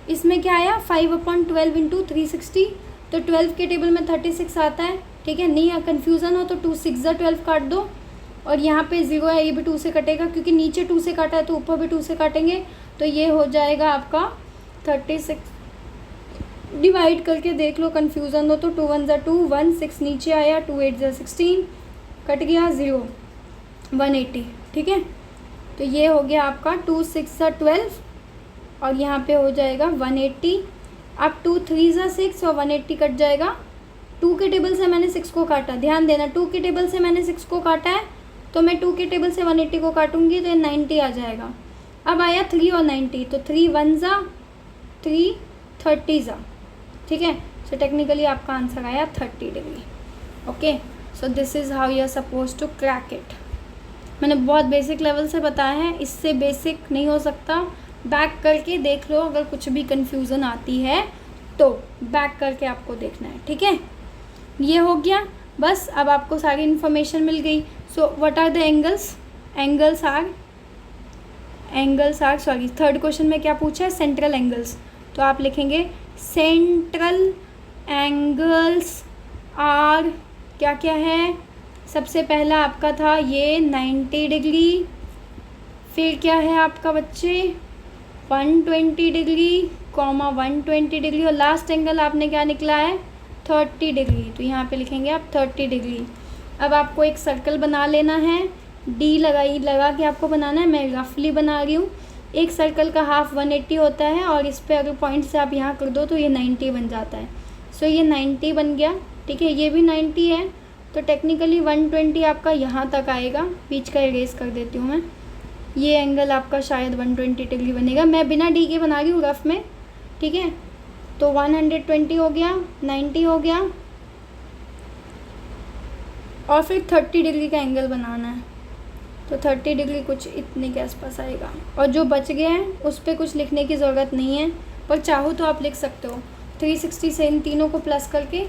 इसमें क्या आया 5/12 × 360, तो 12 के टेबल में 36 आता है। ठीक है, नहीं कन्फ्यूज़न हो तो 2 6 ज़ा 12 काट दो, और यहाँ पे 0 है, ये भी 2 से कटेगा, क्योंकि नीचे 2 से काटा है तो ऊपर भी 2 से काटेंगे, तो ये हो जाएगा आपका 36। डिवाइड करके देख लो, कन्फ्यूज़न हो तो 2 1 ज़ा 2 1 6 नीचे आया, 2 8 ज़ा 16 कट गया 0 180। ठीक है, तो ये हो गया आपका 2 6 ज़ा 12 और यहाँ पे हो जाएगा 180। अब 2 3 ज़ा 6 और 180 कट जाएगा। 2 के टेबल से मैंने 6 को काटा, ध्यान देना 2 के टेबल से मैंने 6 को काटा है, तो मैं 2 के टेबल से 180 को काटूंगी तो ये 90 आ जाएगा। अब आया 3 और 90, तो 3 1 ज़ा 3 30 ज़ा। ठीक है, सो टेक्निकली आपका आंसर आया 30 degree. Okay, so this is how you are suppose to crack it. मैंने बहुत बेसिक लेवल से बताया है, इससे बेसिक नहीं हो सकता। बैक करके देख लो, अगर कुछ भी कन्फ्यूज़न आती है तो बैक करके आपको देखना है। ठीक है, ये हो गया बस, अब आपको सारी इन्फॉर्मेशन मिल गई। So what are the angles, angles are sorry, third question में क्या पूछा है, सेंट्रल एंगल्स, तो आप लिखेंगे सेंट्रल एंगल्स आर क्या क्या है, सबसे पहला आपका था ये 90 डिग्री, फिर क्या है आपका बच्चे 120 डिग्री, 120 डिग्री, और लास्ट एंगल आपने क्या निकला है 30 डिग्री। तो यहाँ पे लिखेंगे आप 30 डिग्री। अब आपको एक सर्कल बना लेना है, डी लगा के आपको बनाना है, मैं रफली बना रही हूँ। एक सर्कल का हाफ 180 होता है, और इस पे अगर पॉइंट से आप यहाँ कर दो तो ये 90 बन जाता है। सो ये 90 बन गया, ठीक है, ये भी 90 है, तो टेक्निकली 120 आपका यहाँ तक आएगा। बीच का इरेज कर देती हूँ मैं, ये एंगल आपका शायद 120 डिग्री बनेगा, मैं बिना डी के बना रही हूँ रफ में, ठीक है। तो 120 हो गया, 90 हो गया, और फिर 30 डिग्री का एंगल बनाना है, तो 30 डिग्री कुछ इतने के आसपास आएगा। और जो बच गए हैं उस पर कुछ लिखने की ज़रूरत नहीं है, पर चाहो तो आप लिख सकते हो 360 से इन तीनों को प्लस करके,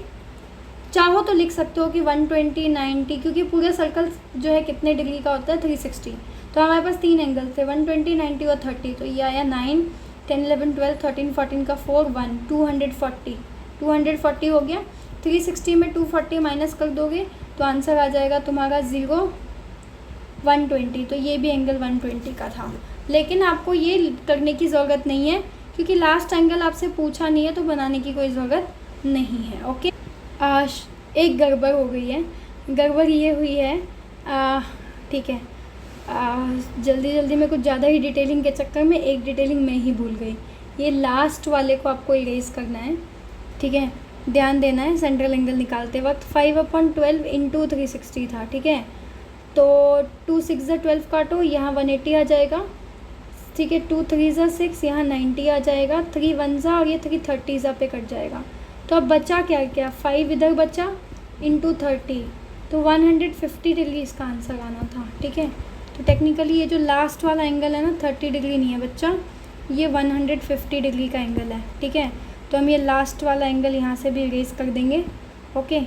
चाहो तो लिख सकते हो कि 120 90, क्योंकि पूरा सर्कल जो है कितने डिग्री का होता है 360। तो हमारे पास 3 एंगल थे 120 90 और 30, तो ये आया 9 10 11 12 13 14 का 4 1 240 हो गया। 360 में 240 माइनस कर दोगे तो आंसर आ जाएगा तुम्हारा 0 120। तो ये भी एंगल 120 का था, लेकिन आपको ये करने की ज़रूरत नहीं है क्योंकि लास्ट एंगल आपसे पूछा नहीं है, तो बनाने की कोई ज़रूरत नहीं है। ओके, एक गड़बड़ हो गई है, गड़बड़ ये हुई है, ठीक है, जल्दी में कुछ ज़्यादा ही डिटेलिंग के चक्कर में एक डिटेलिंग मैं ही भूल गई। ये लास्ट वाले को आपको इरेज करना है, ठीक है, ध्यान देना है सेंट्रल एंगल निकालते वक्त। 5/12 इंटू 360 था, ठीक है, तो 2 6 12 काटो, यहाँ 180 आ जाएगा, ठीक है, 2 3 6, यहाँ 90 आ जाएगा, 3 1 और ये 3 30 पे कट जाएगा। तो अब बचा क्या 5 इधर बचा इंटू 30, तो 150 डिग्री इसका आंसर आना था, ठीक है। तो टेक्निकली ये जो लास्ट वाला एंगल है ना 30 डिग्री नहीं है बच्चा, ये 150 डिग्री का एंगल है, ठीक है। तो हम ये लास्ट वाला एंगल यहाँ से भी इरेज कर देंगे, ओके,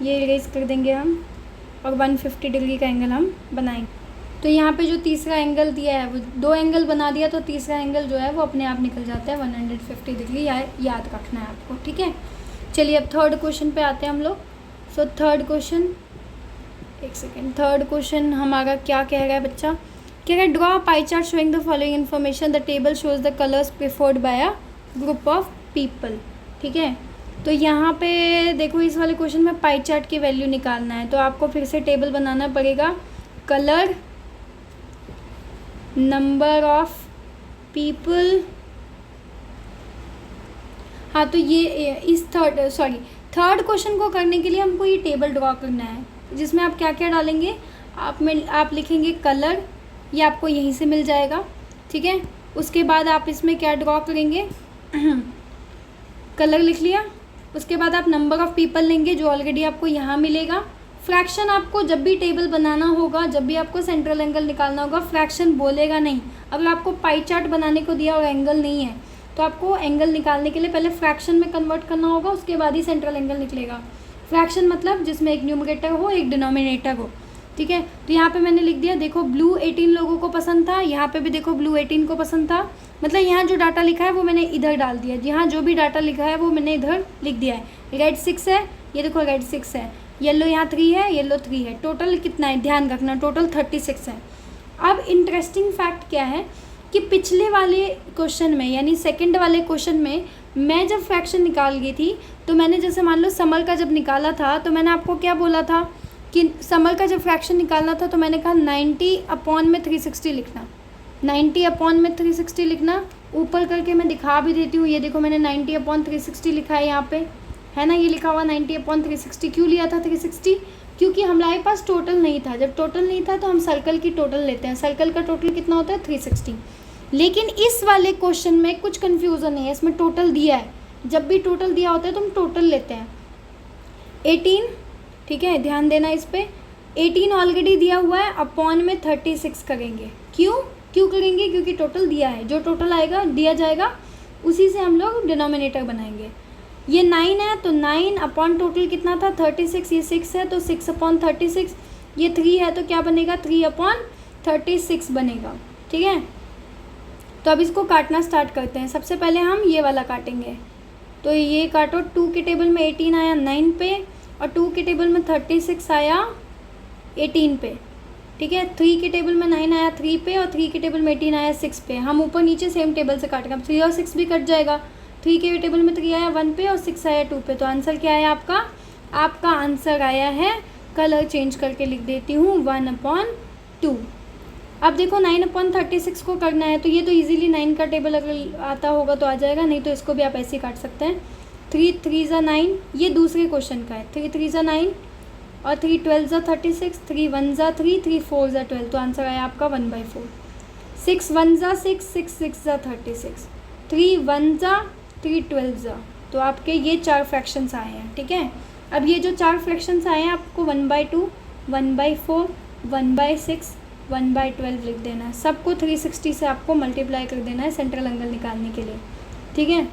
ये इरेज कर देंगे हम, और 150 डिग्री का एंगल हम बनाएंगे। तो यहाँ पे जो तीसरा एंगल दिया है वो 2 एंगल बना दिया, तो तीसरा एंगल जो है वो अपने आप निकल जाता है 150 डिग्री, याद रखना है आपको, ठीक है। चलिए अब थर्ड क्वेश्चन पे आते हैं हम लोग। सो थर्ड क्वेश्चन, एक सेकेंड, थर्ड क्वेश्चन हमारा क्या कह रहा है बच्चा, कह रहा है draw pie chart showing the following information, the table shows the colours preferred by a group of people, ठीक है। तो यहाँ पे देखो इस वाले क्वेश्चन में पाई चार्ट की वैल्यू निकालना है, तो आपको फिर से टेबल बनाना पड़ेगा, कलर, नंबर ऑफ पीपल, हाँ, तो ये इस थर्ड क्वेश्चन को करने के लिए हमको ये टेबल ड्रॉ करना है, जिसमें आप क्या क्या डालेंगे, आप लिखेंगे कलर, ये आपको यहीं से मिल जाएगा, ठीक है। उसके बाद आप इसमें क्या ड्रॉ करेंगे कलर लिख लिया, उसके बाद आप नंबर ऑफ़ पीपल लेंगे जो ऑलरेडी आपको यहाँ मिलेगा। फ्रैक्शन आपको जब भी टेबल बनाना होगा, जब भी आपको सेंट्रल एंगल निकालना होगा, फ्रैक्शन बोलेगा नहीं। अगर आपको पाई चार्ट बनाने को दिया और एंगल नहीं है तो आपको एंगल निकालने के लिए पहले फ्रैक्शन में कन्वर्ट करना होगा, उसके बाद ही सेंट्रल एंगल निकलेगा। फ्रैक्शन मतलब जिसमें एक न्यूमरेटर हो एक डिनोमिनेटर हो, ठीक है। तो यहाँ पे मैंने लिख दिया, देखो ब्लू 18 लोगों को पसंद था, यहाँ पे भी देखो ब्लू 18 को पसंद था, मतलब यहाँ जो डाटा लिखा है वो मैंने इधर डाल दिया, यहाँ जो भी डाटा लिखा है वो मैंने इधर लिख दिया है। रेड 6 है, ये देखो रेड 6 है, येलो यहाँ 3 है, येलो 3 है, टोटल कितना है ध्यान रखना, टोटल 36 है। अब इंटरेस्टिंग फैक्ट क्या है कि पिछले वाले क्वेश्चन में यानी सेकंड वाले क्वेश्चन में मैं जब फ्रैक्शन निकाल गई थी तो मैंने जैसे मान लो समर का जब निकाला था तो मैंने आपको क्या बोला था कि समर का जब फ्रैक्शन निकालना था तो मैंने कहा 90/360 लिखना, 90/360 लिखना। ऊपर करके मैं दिखा भी देती हूँ, ये देखो मैंने 90/360 लिखा है यहाँ पे, है ना, ये लिखा हुआ 90/360। क्यों लिया था 360? क्योंकि हमारे पास टोटल नहीं था। जब टोटल नहीं था तो हम सर्कल की टोटल लेते हैं, सर्कल का टोटल कितना होता है 360। लेकिन इस वाले क्वेश्चन में कुछ कन्फ्यूज़न है, इसमें टोटल दिया है, जब भी टोटल दिया होता है तो हम टोटल लेते हैं 18, ठीक है, ध्यान देना इस पर। 18 ऑलरेडी दिया हुआ है, अपॉन में 36 करेंगे। क्यों करेंगे? क्योंकि टोटल दिया है, जो टोटल आएगा दिया जाएगा उसी से हम लोग डिनोमिनेटर बनाएंगे। ये 9 है तो 9 अपॉन टोटल कितना था 36, ये 6 है तो 6/36, ये 3 है तो क्या बनेगा 3/36 बनेगा, ठीक है। तो अब इसको काटना स्टार्ट करते हैं। सबसे पहले हम ये वाला काटेंगे, तो ये काटो, 2 के टेबल में 18 आया 9 पे, और 2 के टेबल में 36 आया 18 पे, ठीक है। 3 के टेबल में 9 आया 3 पे, और 3 के टेबल में 18 आया 6 पे। हम ऊपर नीचे सेम टेबल से काटेंगे। अब 3 और 6 भी कट जाएगा। 3 के टेबल में 3 आया 1 पे, और 6 आया 2 पे। तो आंसर क्या आया आपका? आपका आंसर आया है, कलर चेंज करके लिख देती हूँ, 1/2। अब देखो 9/36 को करना है, तो ये तो इजीली 9 का टेबल अगर आता होगा तो आ जाएगा, नहीं तो इसको भी आप ऐसे ही काट सकते हैं। 3 3 ज़ा 9, ये दूसरे क्वेश्चन का है। 3 3 ज़ा 9 और 3 12 ज़ा 36, 3 1 ज़ा 3, 3 4 ज़ा 12। तो आंसर आया आपका 1/4। 6 1 ज़ा 6, 6 6 ज़ा 36, 3 1 ज़ा 3 12 ज़ा। तो आपके ये 4 फ्रैक्शंस आए हैं, ठीक है। अब ये जो 4 फ्रैक्शंस आए हैं आपको 1/2, 1/4, 1/6, 1/12 लिख देना है। सबको 360 से आपको मल्टीप्लाई कर देना है सेंट्रल एंगल निकालने के लिए, ठीक है।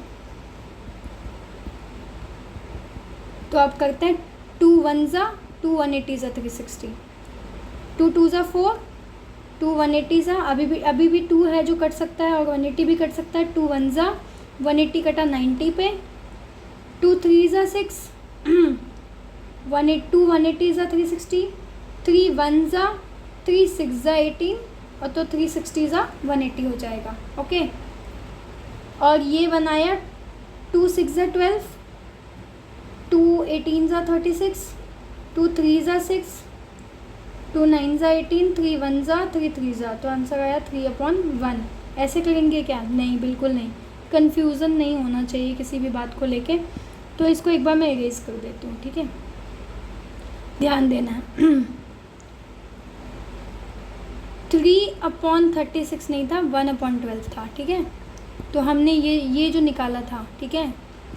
तो आप करते हैं 2 1 ज़ा 2, 180 ज़ा 360, 2 2 ज़ा 4, 2 180 ज़ा, अभी भी 2 है जो कट सकता है, और 180 भी कट सकता है। 2 1 ज़ा 180 कटा 90 पे, 2 3 ज़ा 6, 2 180 ज़ा 360, 3 1 ज़ा 3 6 ज़ा 18, और तो 360 ज़ा 180 हो जाएगा, ओके। और ये बनाया 2 6 ज़ा 12, 2 18 ज़ा 36, 2 3 ज़ा 6, 2 9 ज़ा 18, 3 1 ज़ा 3 3 ज़ा। तो आंसर आया 3/1। ऐसे करेंगे क्या? नहीं, बिल्कुल नहीं। कन्फ्यूज़न नहीं होना चाहिए किसी भी बात को लेके। तो इसको एक बार मैं इरेज कर देती हूँ, ठीक है, ध्यान देना है। 3/36 नहीं था, 1/12 था, ठीक है। तो हमने ये जो निकाला था, ठीक है,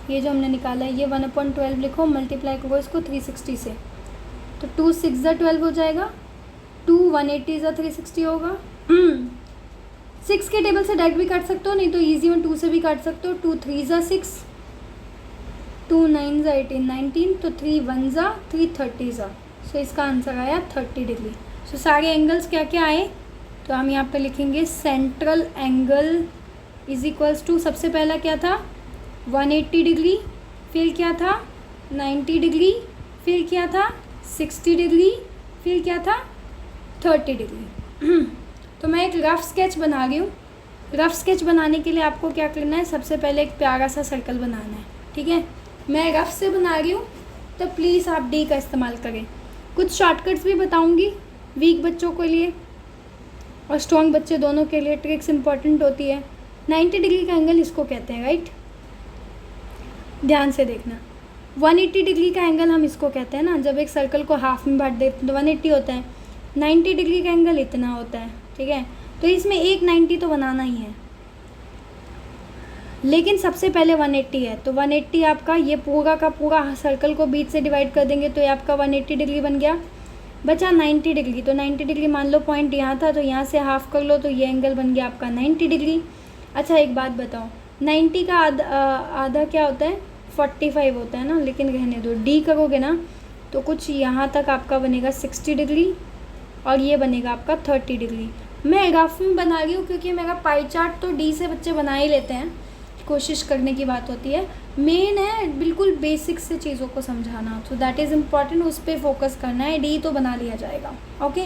ये जो हमने निकाला है, ये 1/12 लिखो, मल्टीप्लाई करो इसको 360 से। तो 2 6 ज़ा 12 हो जाएगा, 2 180 ज़ा 360 होगा। 6 के टेबल से डायरेक्ट भी काट सकते हो, नहीं तो ईजी में 2 से भी काट सकते हो। 2 3 ज़ा 6, 2 9 ज़ा 18 19, तो 3 1 ज़ा 3 30 ज़ा। सो इसका आंसर आया 30 डिग्री। सो सारे एंगल्स क्या क्या आए, तो हम यहाँ पे लिखेंगे central angle is equals to, सबसे पहला क्या था 180 डिग्री, फिर क्या था 90 डिग्री, फिर क्या था 60 डिग्री, फिर क्या था 30 डिग्री। तो मैं एक रफ़ स्केच बना रही हूँ। रफ़ स्केच बनाने के लिए आपको क्या करना है, सबसे पहले एक प्यारा सा सर्कल बनाना है, ठीक है। मैं रफ़ से बना रही हूँ, तो प्लीज़ आप डी का इस्तेमाल करें। कुछ शॉर्टकट्स भी बताऊँगी वीक बच्चों के लिए और स्ट्रॉन्ग बच्चे दोनों के लिए। ट्रिक्स इंपॉर्टेंट होती है। 90 डिग्री का एंगल इसको कहते हैं, राइट, ध्यान से देखना। 180 डिग्री का एंगल हम इसको कहते हैं ना, जब एक सर्कल को हाफ में बांट देते तो 180 होता है। 90 डिग्री का एंगल इतना होता है, ठीक है। तो इसमें एक 90 तो बनाना ही है, लेकिन सबसे पहले 180 है। तो 180 आपका ये पूरा का पूरा सर्कल को बीच से डिवाइड कर देंगे, तो ये आपका 180 डिग्री बन गया। बचा 90 डिग्री, तो 90 डिग्री मान लो पॉइंट यहाँ था, तो यहाँ से हाफ कर लो, तो ये एंगल बन गया आपका 90 डिग्री। अच्छा एक बात बताओ, 90 का आधा क्या होता है, 45 होता है ना, लेकिन रहने दो, डी करोगे ना तो कुछ यहाँ तक आपका बनेगा 60 डिग्री, और ये बनेगा आपका 30 डिग्री। मैं रफ में बना रही हूँ क्योंकि मेरा पाई चार्ट तो डी से बच्चे बना ही लेते हैं, कोशिश करने की बात होती है। मेन है बिल्कुल बेसिक से चीज़ों को समझाना, तो दैट इज़ इम्पॉर्टेंट, उस पर फोकस करना है। डी तो बना लिया जाएगा, ओके।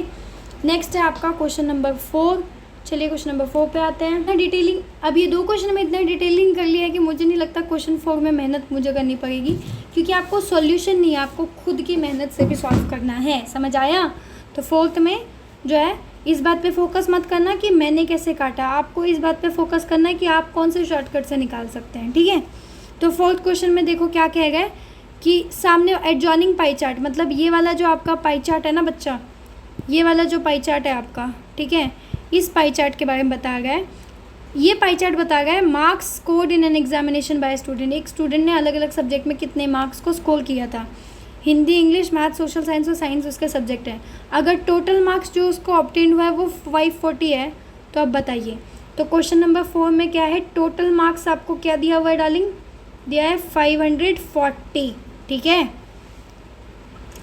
नेक्स्ट है आपका क्वेश्चन नंबर 4। चलिए क्वेश्चन नंबर 4 पे आते हैं। डिटेलिंग, अब ये 2 क्वेश्चन में इतना डिटेलिंग कर लिया है कि मुझे नहीं लगता क्वेश्चन 4 में मेहनत मुझे करनी पड़ेगी, क्योंकि आपको सॉल्यूशन नहीं है, आपको खुद की मेहनत से भी सॉल्व करना है, समझ आया। तो 4th में जो है इस बात पे फोकस मत करना कि मैंने कैसे काटा, आपको इस बात पे फोकस करना है कि आप कौन से शॉर्टकट से निकाल सकते हैं, ठीक है। तो 4th क्वेश्चन में देखो क्या कह गया है कि सामने एडजॉइनिंग पाई चार्ट, मतलब ये वाला जो आपका पाई चार्ट है ना बच्चा, ये वाला जो पाई चार्ट है आपका, ठीक है, इस पाई चार्ट के बारे में बताया गया है। ये पाई चार्ट बताया गया है marks scored in an examination by student. एक स्टूडेंट ने अलग अलग सब्जेक्ट में कितने मार्क्स को स्कोर किया था, Hindi, English, math, social science और साइंस उसका सब्जेक्ट है। अगर टोटल मार्क्स जो उसको ऑब्टेन हुआ है वो 540 है, तो अब बताइए। तो क्वेश्चन नंबर 4 में क्या है, टोटल मार्क्स आपको क्या दिया हुआ है डार्लिंग, दिया है 540, ठीक है।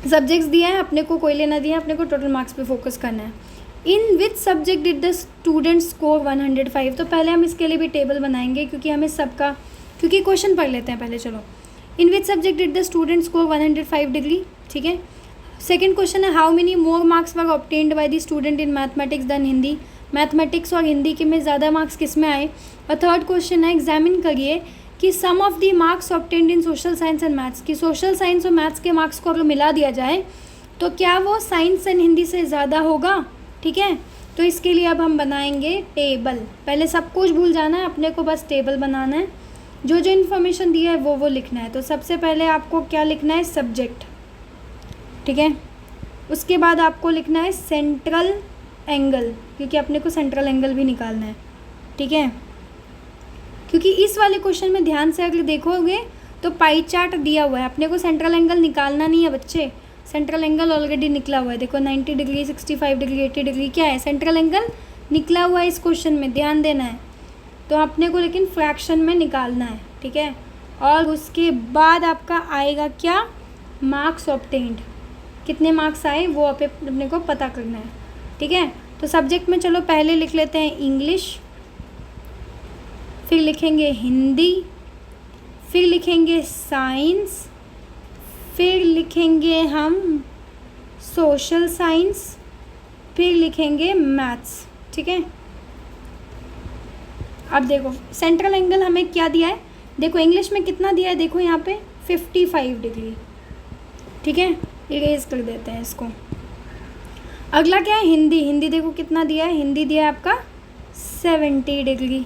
सब्जेक्ट्स दिया है, अपने को कोई लेना दिया है, अपने को टोटल मार्क्स पे फोकस करना है। In which subject did the student score 105। तो पहले हम इसके लिए भी टेबल बनाएंगे, क्योंकि हमें सबका क्योंकि क्वेश्चन पढ़ लेते हैं पहले। चलो, in which subject did the student score 105 degree, ठीक है। सेकेंड क्वेश्चन है, how many more marks were obtained by the student in mathematics than Hindi, mathematics और हिंदी के में ज़्यादा मार्क्स किस में आए। और थर्ड क्वेश्चन है, एग्जामिन करिए कि sum of the marks obtained in social science and maths, की सोशल साइंस और मैथ्स के मार्क्स को अगर मिला दिया जाए तो क्या वो साइंस एंड हिंदी से ज़्यादा होगा, ठीक है। तो इसके लिए अब हम बनाएंगे टेबल। पहले सब कुछ भूल जाना है, अपने को बस टेबल बनाना है, जो जो इन्फॉर्मेशन दिया है वो लिखना है। तो सबसे पहले आपको क्या लिखना है, सब्जेक्ट, ठीक है। उसके बाद आपको लिखना है सेंट्रल एंगल, क्योंकि अपने को सेंट्रल एंगल भी निकालना है, ठीक है। क्योंकि इस वाले क्वेश्चन में ध्यान से अगर देखोगे तो पाई चार्ट दिया हुआ है, अपने को सेंट्रल एंगल निकालना नहीं है बच्चे, सेंट्रल एंगल ऑलरेडी निकला हुआ है। देखो 90 डिग्री, 65 डिग्री, 80 डिग्री क्या है, सेंट्रल एंगल निकला हुआ है इस क्वेश्चन में, ध्यान देना है। तो अपने को लेकिन फ्रैक्शन में निकालना है, ठीक है। और उसके बाद आपका आएगा क्या, मार्क्स ऑब्टेन्ड, कितने मार्क्स आए वो अपने को पता करना है, ठीक है। तो सब्जेक्ट में चलो पहले लिख लेते हैं इंग्लिश, फिर लिखेंगे हिंदी, फिर लिखेंगे साइंस, फिर लिखेंगे हम सोशल साइंस, फिर लिखेंगे मैथ्स, ठीक है। अब देखो सेंट्रल एंगल हमें क्या दिया है, देखो इंग्लिश में कितना दिया है, देखो यहाँ पे 55 डिग्री, ठीक है। इरेज कर देते हैं इसको। अगला क्या है, हिंदी, हिंदी देखो कितना दिया है, हिंदी दिया है आपका 70 डिग्री।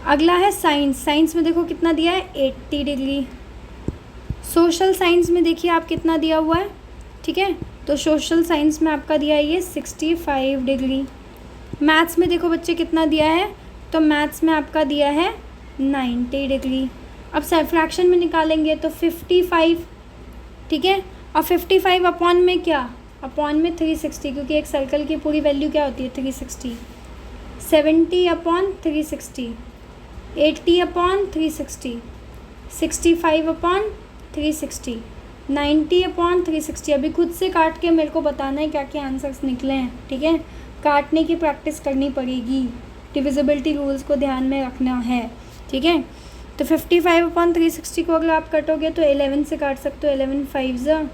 अगला है साइंस, साइंस में देखो कितना दिया है 80 डिग्री। सोशल साइंस में देखिए आप कितना दिया हुआ है, ठीक है। तो सोशल साइंस में आपका दिया है ये 65 डिग्री। मैथ्स में देखो बच्चे कितना दिया है, तो मैथ्स में आपका दिया है 90 डिग्री। अब फ्रैक्शन में निकालेंगे तो 55, ठीक है। और 55 अपॉन में क्या, अपॉन में 360, क्योंकि एक सर्कल की पूरी वैल्यू क्या होती है 360। 70 अपॉन 360, 80 अपॉन 360, 65 अपॉन 360, 90 अपॉन 360। अभी खुद से काट के मेरे को बताना है क्या क्या आंसर्स निकले हैं, ठीक है। काटने की प्रैक्टिस करनी पड़ेगी, डिविजिबिलिटी रूल्स को ध्यान में रखना है, ठीक है। तो 55 अपॉन 360 को अगर आप कटोगे तो 11 से काट सकते हो, 11 5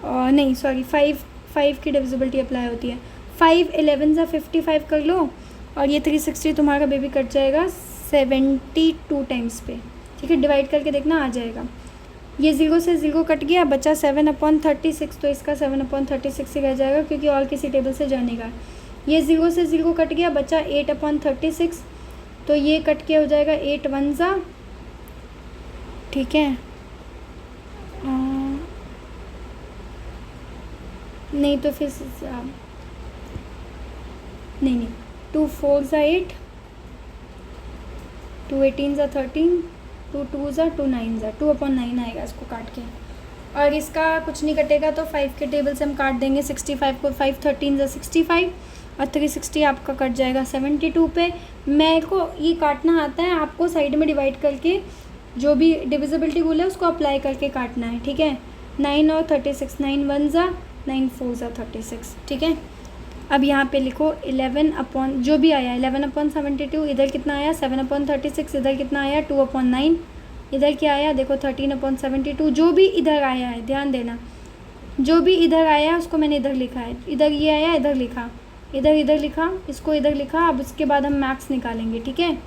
और नहीं सॉरी 5 की डिविजिबिलिटी अप्लाई होती है, 5 11 55 कर लो, और ये 360 तुम्हारा बेबी कट जाएगा 72 टाइम्स पे, ठीक है। डिवाइड करके देखना आ जाएगा, ये 0 से 0 कट गया, बचा 7 अपॉन 36, तो इसका 7 अपॉन 36 ही रह जाएगा, क्योंकि और किसी टेबल से जानेगा। ये 0 से 0 कट गया, बचा 8 अपॉन 36, तो ये कट के हो जाएगा 8 1 ठीक है। नहीं तो फिर नहीं 2 4 8, 2 18 13, 2 2 2 9 2 अपॉन 9 आएगा इसको काट के। और इसका कुछ नहीं कटेगा तो 5 के टेबल से हम काट देंगे 65 को, 5 13 65 और 360 आपका कट जाएगा 72 पे। मेरे को ये काटना आता है, आपको साइड में डिवाइड करके जो भी डिविजिबिलिटी रूल है उसको अप्लाई करके काटना है, ठीक है। 9 और 36, 9 1 9 4 36, ठीक है। अब यहाँ पे लिखो 11 अपॉन जो भी आया 11 अपॉन 72, इधर कितना आया 7 अपॉन 36, इधर कितना आया 2 अपॉन 9, इधर क्या आया देखो 13 अपॉन 72। जो भी इधर आया है ध्यान देना, जो भी इधर आया है उसको मैंने इधर लिखा है, इधर ये आया इधर लिखा, इधर लिखा, इसको इधर लिखा। अब उसके बाद हम मैक्स निकालेंगे, ठीक है।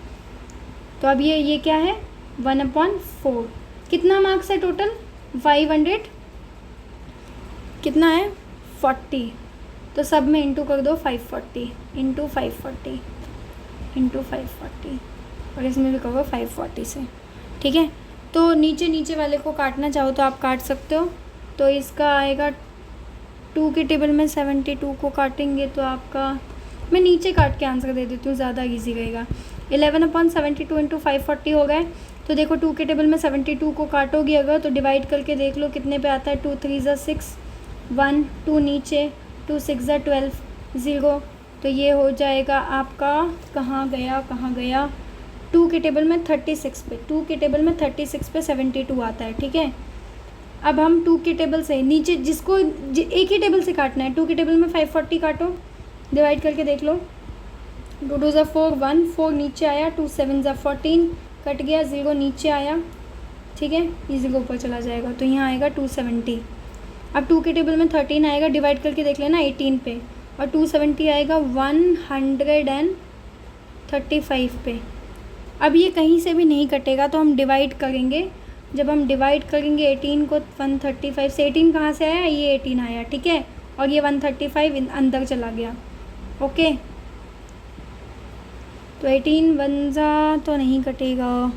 तो अब ये क्या है 1/4, कितना मार्क्स है टोटल 500 कितना है 40, तो सब में इंटू कर दो 540 इंटू 540 इंटू 540 और इसमें भी करो 540 से, ठीक है। तो नीचे वाले को काटना चाहो तो आप काट सकते हो। तो इसका आएगा 2 के टेबल में 72 को काटेंगे तो आपका, मैं नीचे काट के आंसर दे देती हूँ, ज़्यादा इजी रहेगा। 11 अपॉन 72 इंटू 540 हो गए। तो देखो 2 के टेबल में 72 को काटोगी अगर तो डिवाइड करके देख लो कितने पे आता है। 2 3 6 1, 2 नीचे, 2 6 12 0, तो ये हो जाएगा आपका कहाँ गया 2 के टेबल में 36 पे, 2 के टेबल में 36 पे 72 आता है, ठीक है। अब हम 2 के टेबल से नीचे जिसको एक ही टेबल से काटना है, 2 के टेबल में 540 काटो, डिवाइड करके देख लो 2 2 ज़ा 4, 1 4 नीचे आया, 2 7 ज़ा 14 कट गया, 0 नीचे आया, ठीक है, ये 0 ऊपर चला जाएगा तो यहाँ आएगा 270। अब 2 के टेबल में 13 आएगा, डिवाइड करके देख लेना 18 पे, और 270 आएगा 135 पे। अब ये कहीं से भी नहीं कटेगा तो हम डिवाइड करेंगे। जब हम डिवाइड करेंगे 18 को 135 से, 18 कहाँ से आया, ये 18 आया, ठीक है, और ये 135 अंदर चला गया। ओके, तो 18 1 ज़ा तो नहीं कटेगा।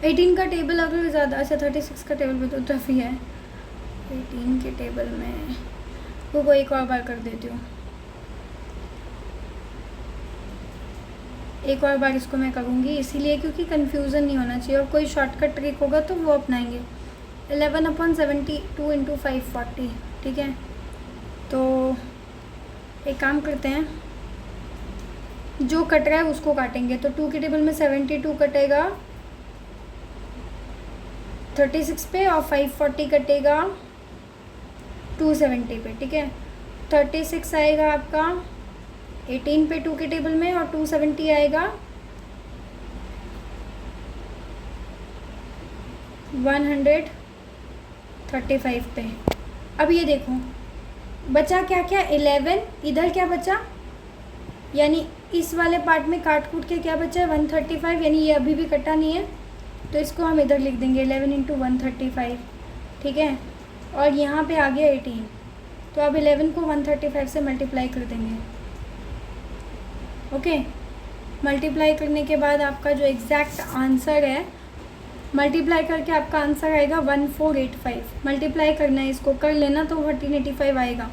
18 का टेबल अगर ज़्यादा, अच्छा 36 का टेबल भी तो टफ ही है। 18 के टेबल में वो एक और बार कर देती हूँ, एक और बार इसको मैं करूँगी इसीलिए क्योंकि कन्फ्यूज़न नहीं होना चाहिए, और कोई शॉर्टकट ट्रिक होगा तो वो अपनाएंगे। 11/72 × 540, ठीक है, तो एक काम करते हैं, जो कट रहा है उसको काटेंगे। तो 2 के टेबल में 72 कटेगा 36 पे, और 540 कटेगा 270 पे, ठीक है। 36 आएगा आपका 18 पे 2 के टेबल में, और 270 आएगा 135 पे। अब ये देखो बचा क्या क्या, 11, इधर क्या बचा, यानी इस वाले पार्ट में काट कूट के क्या बचा है 135, यानी ये अभी भी कटा नहीं है, तो इसको हम इधर लिख देंगे 11 × 135, ठीक है, और यहाँ पे आ गया 18, तो अब 11 को 135 से मल्टीप्लाई कर देंगे। ओके, मल्टीप्लाई करने के बाद आपका जो एग्जैक्ट आंसर है, मल्टीप्लाई करके आपका आंसर आएगा 1485। मल्टीप्लाई करना है, इसको कर लेना तो 1485 आएगा,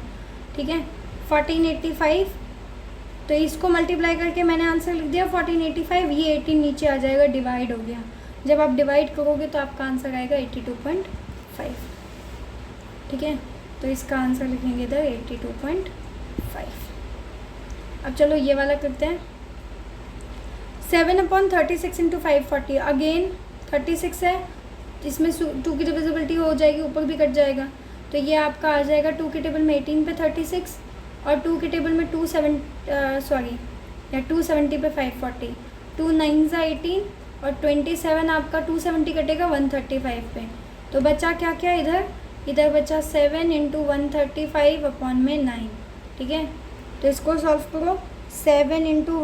ठीक है, 1485। तो इसको मल्टीप्लाई करके मैंने आंसर लिख दिया 1485, ये 18 नीचे आ जाएगा, डिवाइड हो गया। जब आप डिवाइड करोगे तो आपका आंसर आएगा 82.5, ठीक है, तो इसका आंसर लिखेंगे इधर 82.5। अब चलो ये वाला करते हैं। 7/36 × 540, अगेन 36 है, इसमें 2 की डिविजिबिलिटी हो जाएगी, ऊपर भी कट जाएगा, तो ये आपका आ जाएगा 2 के टेबल में 18 पे 36, और 2 के टेबल में 270 पे 540, 2 9 ज़ा 18, और 27 आपका 270 कटेगा 135 पे। तो बचा क्या क्या इधर बचा 7 × 135/9, ठीक है, तो इसको सॉल्व करो। 7 ×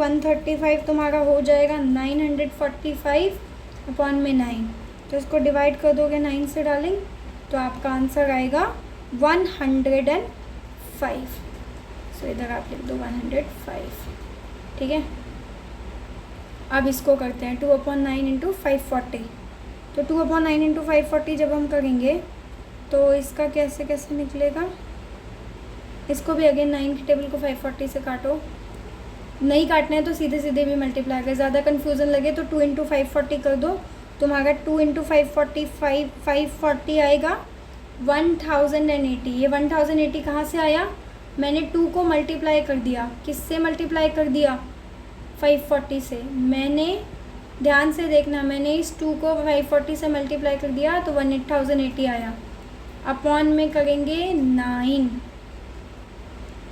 135 तुम्हारा हो जाएगा 945/9, तो इसको डिवाइड कर दोगे 9 से डालेंगे तो आपका आंसर आएगा 105। सो इधर आप लिख दो 105, ठीक है। अब इसको करते हैं 2/9 × 540, तो 2/9 × 540 जब हम करेंगे तो इसका कैसे कैसे निकलेगा, इसको भी अगेन 9 के टेबल को 540 से काटो, नहीं काटना है तो सीधे सीधे भी मल्टीप्लाई कर, ज़्यादा कन्फ्यूज़न लगे तो 2 × 540 कर दो, तुम्हारा 2 × 540 आएगा 1080। ये 1080 कहाँ से आया, मैंने 2 को मल्टीप्लाई कर दिया, किससे मल्टीप्लाई कर दिया 540 से। मैंने ध्यान से देखना, मैंने इस 2 को 540 से मल्टीप्लाई कर दिया तो 1080 आया, अपॉन में करेंगे 9,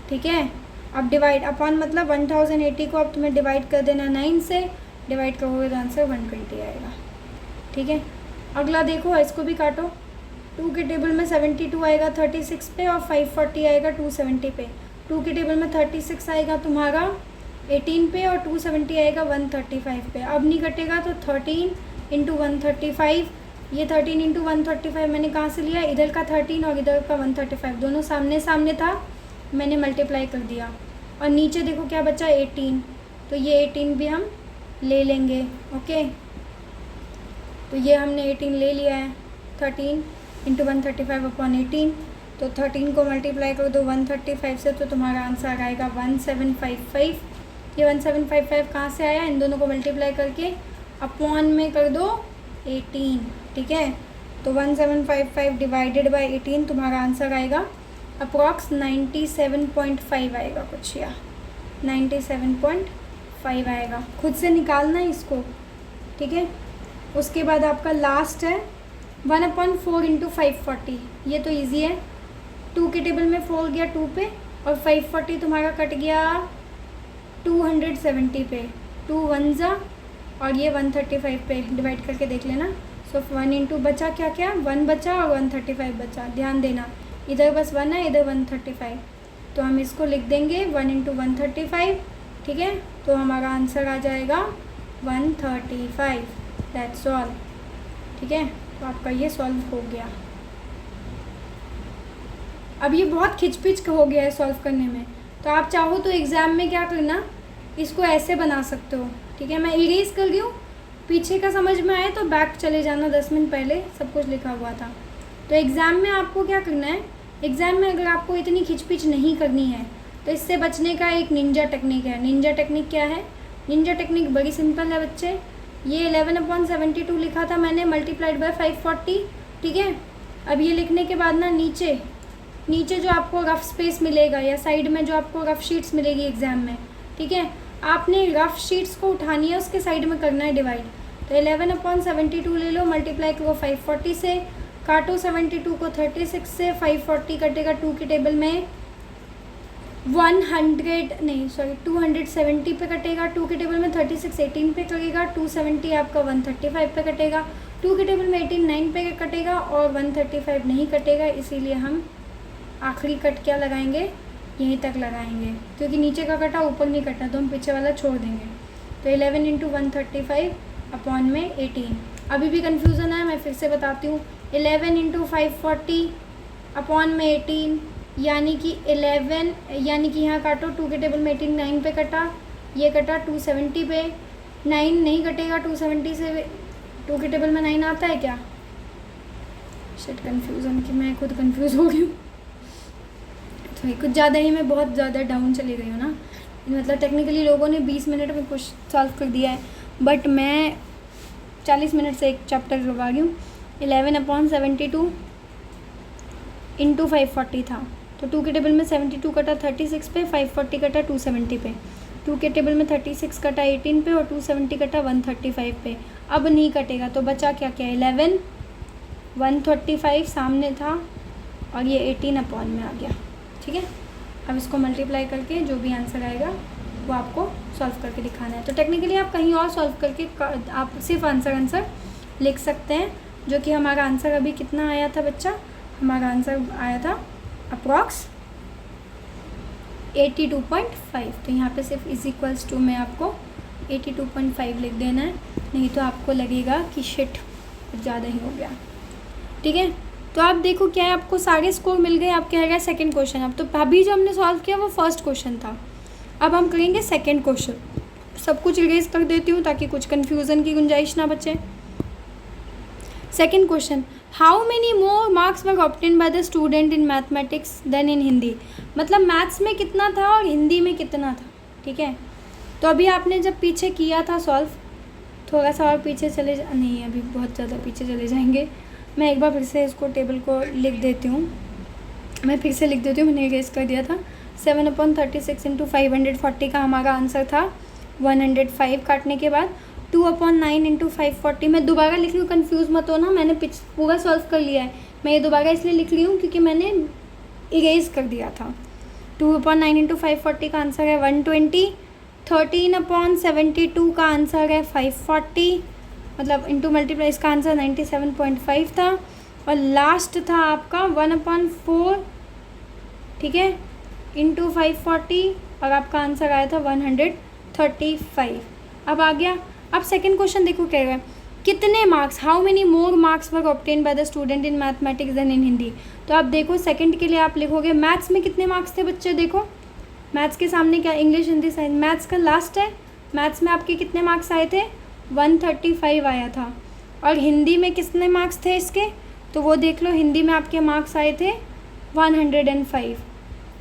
ठीक है। अब डिवाइड, अपॉन मतलब 1080 को अब तुम्हें डिवाइड कर देना 9 से, डिवाइड करोगे तो आंसर 120 आएगा, ठीक है। अगला देखो, इसको भी काटो। 2 के टेबल में 72 आएगा 36 पे, और 540 आएगा 270 पे। 2 के टेबल में 36 आएगा तुम्हारा 18 पे, और 270 आएगा 135 पे। अब नहीं कटेगा तो 13 × 135, ये 13 × 135 मैंने कहाँ से लिया, इधर का 13 और इधर का 135, दोनों सामने सामने था, मैंने मल्टीप्लाई कर दिया। और नीचे देखो क्या बचा 18, तो ये 18 भी हम ले लेंगे, ओके। तो ये हमने 18 ले लिया है, 13 × 135/18, तो 13 को मल्टीप्लाई कर दो 135 से, तो तुम्हारा आंसर आएगा 1755। ये 1755 कहाँ से आया, इन दोनों को मल्टीप्लाई करके अपॉन में कर दो 18, ठीक है। तो 1755 डिवाइडेड बाय 18, तुम्हारा आंसर आएगा अप्रॉक्स 97.5 आएगा कुछ, या 97.5 आएगा। खुद से निकालना है इसको, ठीक है। उसके बाद आपका लास्ट है 1/4 इंटू 540, ये तो इजी है। 2 के टेबल में 4 गया 2 पे, और 540 तुम्हारा कट गया 270 पे, 2 1 जा, और ये 135 पे डिवाइड करके देख लेना। सो 1 इंटू बचा क्या क्या, 1 बचा और 135 बचा। ध्यान देना इधर बस 1 है, इधर 135, तो हम इसको लिख देंगे 1 इंटू 135, ठीक है। तो हमारा आंसर आ जाएगा 135, दैट्स ऑल, ठीक है। तो आपका ये सॉल्व हो गया। अब ये बहुत खिचपिच हो गया है सॉल्व करने में, तो आप चाहो तो एग्ज़ाम में क्या करना, इसको ऐसे बना सकते हो, ठीक है। मैं इरेज कर रही हूँ, पीछे का समझ में आए तो बैक चले जाना, 10 मिनट पहले सब कुछ लिखा हुआ था। तो एग्ज़ाम में आपको क्या करना है, एग्ज़ाम में अगर आपको इतनी खिचपिच नहीं करनी है तो इससे बचने का एक निंजा टेक्निक है। निंजा टेक्निक क्या है, निंजा टेक्निक बड़ी सिंपल है बच्चे। ये 11/72 लिखा था मैंने, मल्टीप्लाइड बाय 540, ठीक है। अब ये लिखने के बाद ना नीचे जो आपको रफ स्पेस मिलेगा या साइड में जो आपको रफ शीट्स मिलेगी एग्ज़ाम में, ठीक है, आपने रफ शीट्स को उठानी है, उसके साइड में करना है डिवाइड। तो 11/72 ले लो, मल्टीप्लाई करो 540 से, काटो 72 को 36 से, 540 कटेगा 2 के टेबल में 270 पे कटेगा, 2 के टेबल में 36 18 पे कटेगा, 270 आपका 135 पे कटेगा, 2 के टेबल में 18 9 पे कटेगा, और 135 नहीं कटेगा, इसीलिए हम आखिरी कट क्या लगाएंगे, यहीं तक लगाएंगे, क्योंकि नीचे का कटा ऊपर नहीं कटा, तो हम पीछे वाला छोड़ देंगे। तो 11 इंटू 135 अपॉन में 18। अभी भी कन्फ्यूज़न है, मैं फिर से बताती हूँ। 11 इंटू 540 अपॉन में 18, यानी कि 11, यानी कि यहाँ काटो, 2 के टेबल में 18 9 पे कटा, ये कटा 270 पे, 9 नहीं कटेगा 270 से, 2 के टेबल में 9 आता है क्या, शिट कन्फ्यूज़न कि मैं खुद कन्फ्यूज़ हो गई हूँ। तो कुछ ज़्यादा ही मैं बहुत ज़्यादा डाउन चली गई हूँ ना, मतलब टेक्निकली लोगों ने 20 मिनट में कुछ सॉल्व कर दिया है, बट मैं 40 मिनट से एक चैप्टर करवा रही हूँ। 11/72 इंटू 540 था, तो 2 के टेबल में 72 कटा 36 पे, 540 कटा 270 पे, 2 के टेबल में 36 कटा 18 पे, और 270 कटा 135 पे। अब नहीं कटेगा, तो बचा क्या क्या, 11, 135 सामने था, और ये 18 अपॉन में आ गया, ठीक है। अब इसको मल्टीप्लाई करके जो भी आंसर आएगा वो आपको सॉल्व करके दिखाना है। तो टेक्निकली आप कहीं और सॉल्व करके आप सिर्फ आंसर लिख सकते हैं, जो कि हमारा आंसर अभी कितना आया था बच्चा, हमारा आंसर आया था अप्रॉक्स 82.5। तो यहाँ पे सिर्फ इज इक्वल्स टू में आपको 82.5 लिख देना है, नहीं तो आपको लगेगा कि शिट ज़्यादा ही हो गया, ठीक है। तो आप देखो क्या है, आपको सारे स्कोर मिल गए, आप क्या है सेकंड क्वेश्चन। अब तो अभी जो हमने सॉल्व किया वो फर्स्ट क्वेश्चन था, अब हम करेंगे सेकंड क्वेश्चन। सब कुछ इरेज कर देती हूँ ताकि कुछ कन्फ्यूज़न की गुंजाइश ना बचे। Second question, how many more marks were obtain by the student in mathematics than in Hindi. मतलब मैथ्स में कितना था और हिंदी में कितना था, ठीक है। तो अभी आपने जब पीछे किया था सॉल्व, थोड़ा सा और पीछे चले नहीं अभी बहुत ज़्यादा पीछे चले जाएंगे, मैं एक बार फिर से इसको टेबल को लिख देती हूँ, मैंने इरेज कर दिया था। 7/36 इंटू 540 का हमारा आंसर था 105 काटने के बाद। 2/9 इंटू 540, मैं दोबारा लिख रही हूँ, कन्फ्यूज़ मत हो ना, मैंने पूरा सॉल्व कर लिया है, मैं ये दोबारा इसलिए लिख रही हूँ क्योंकि मैंने इरेज कर दिया था। 2/9 इंटू 540 का आंसर है 120। 13/72 का आंसर है 540, मतलब इंटू मल्टीप्लाई, इसका आंसर 97.5 था। और लास्ट था आपका 1/4, ठीक है, इंटू 540, और आपका आंसर आया था 135। अब आ गया, अब सेकंड क्वेश्चन देखो क्या है, कितने marks, how many more marks were obtain by the student in mathematics than in Hindi. तो आप देखो सेकंड के लिए आप लिखोगे मैथ्स में कितने मार्क्स थे बच्चे, देखो मैथ्स के सामने क्या, इंग्लिश हिंदी साइंस, मैथ्स का लास्ट है, मैथ्स में आपके कितने मार्क्स आए थे, 135 आया था। और हिंदी में कितने मार्क्स थे इसके, तो वो देख लो, हिंदी में आपके मार्क्स आए थे 105।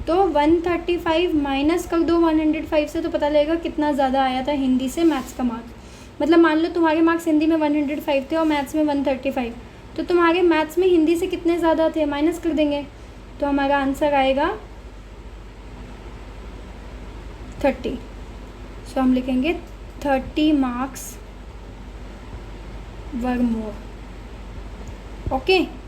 तो 135 माइनस कर दो 105 से, तो पता लगेगा कितना ज़्यादा आया था हिंदी से मैथ्स का मार्क्स। मतलब मान लो तुम्हारे मार्क्स हिंदी में 105 थे और मैथ्स में 135, तो तुम्हारे मैथ्स में हिंदी से कितने ज़्यादा थे, माइनस कर देंगे, तो हमारा आंसर आएगा 30। सो हम लिखेंगे 30 मार्क्स वर्गमूल। ओके।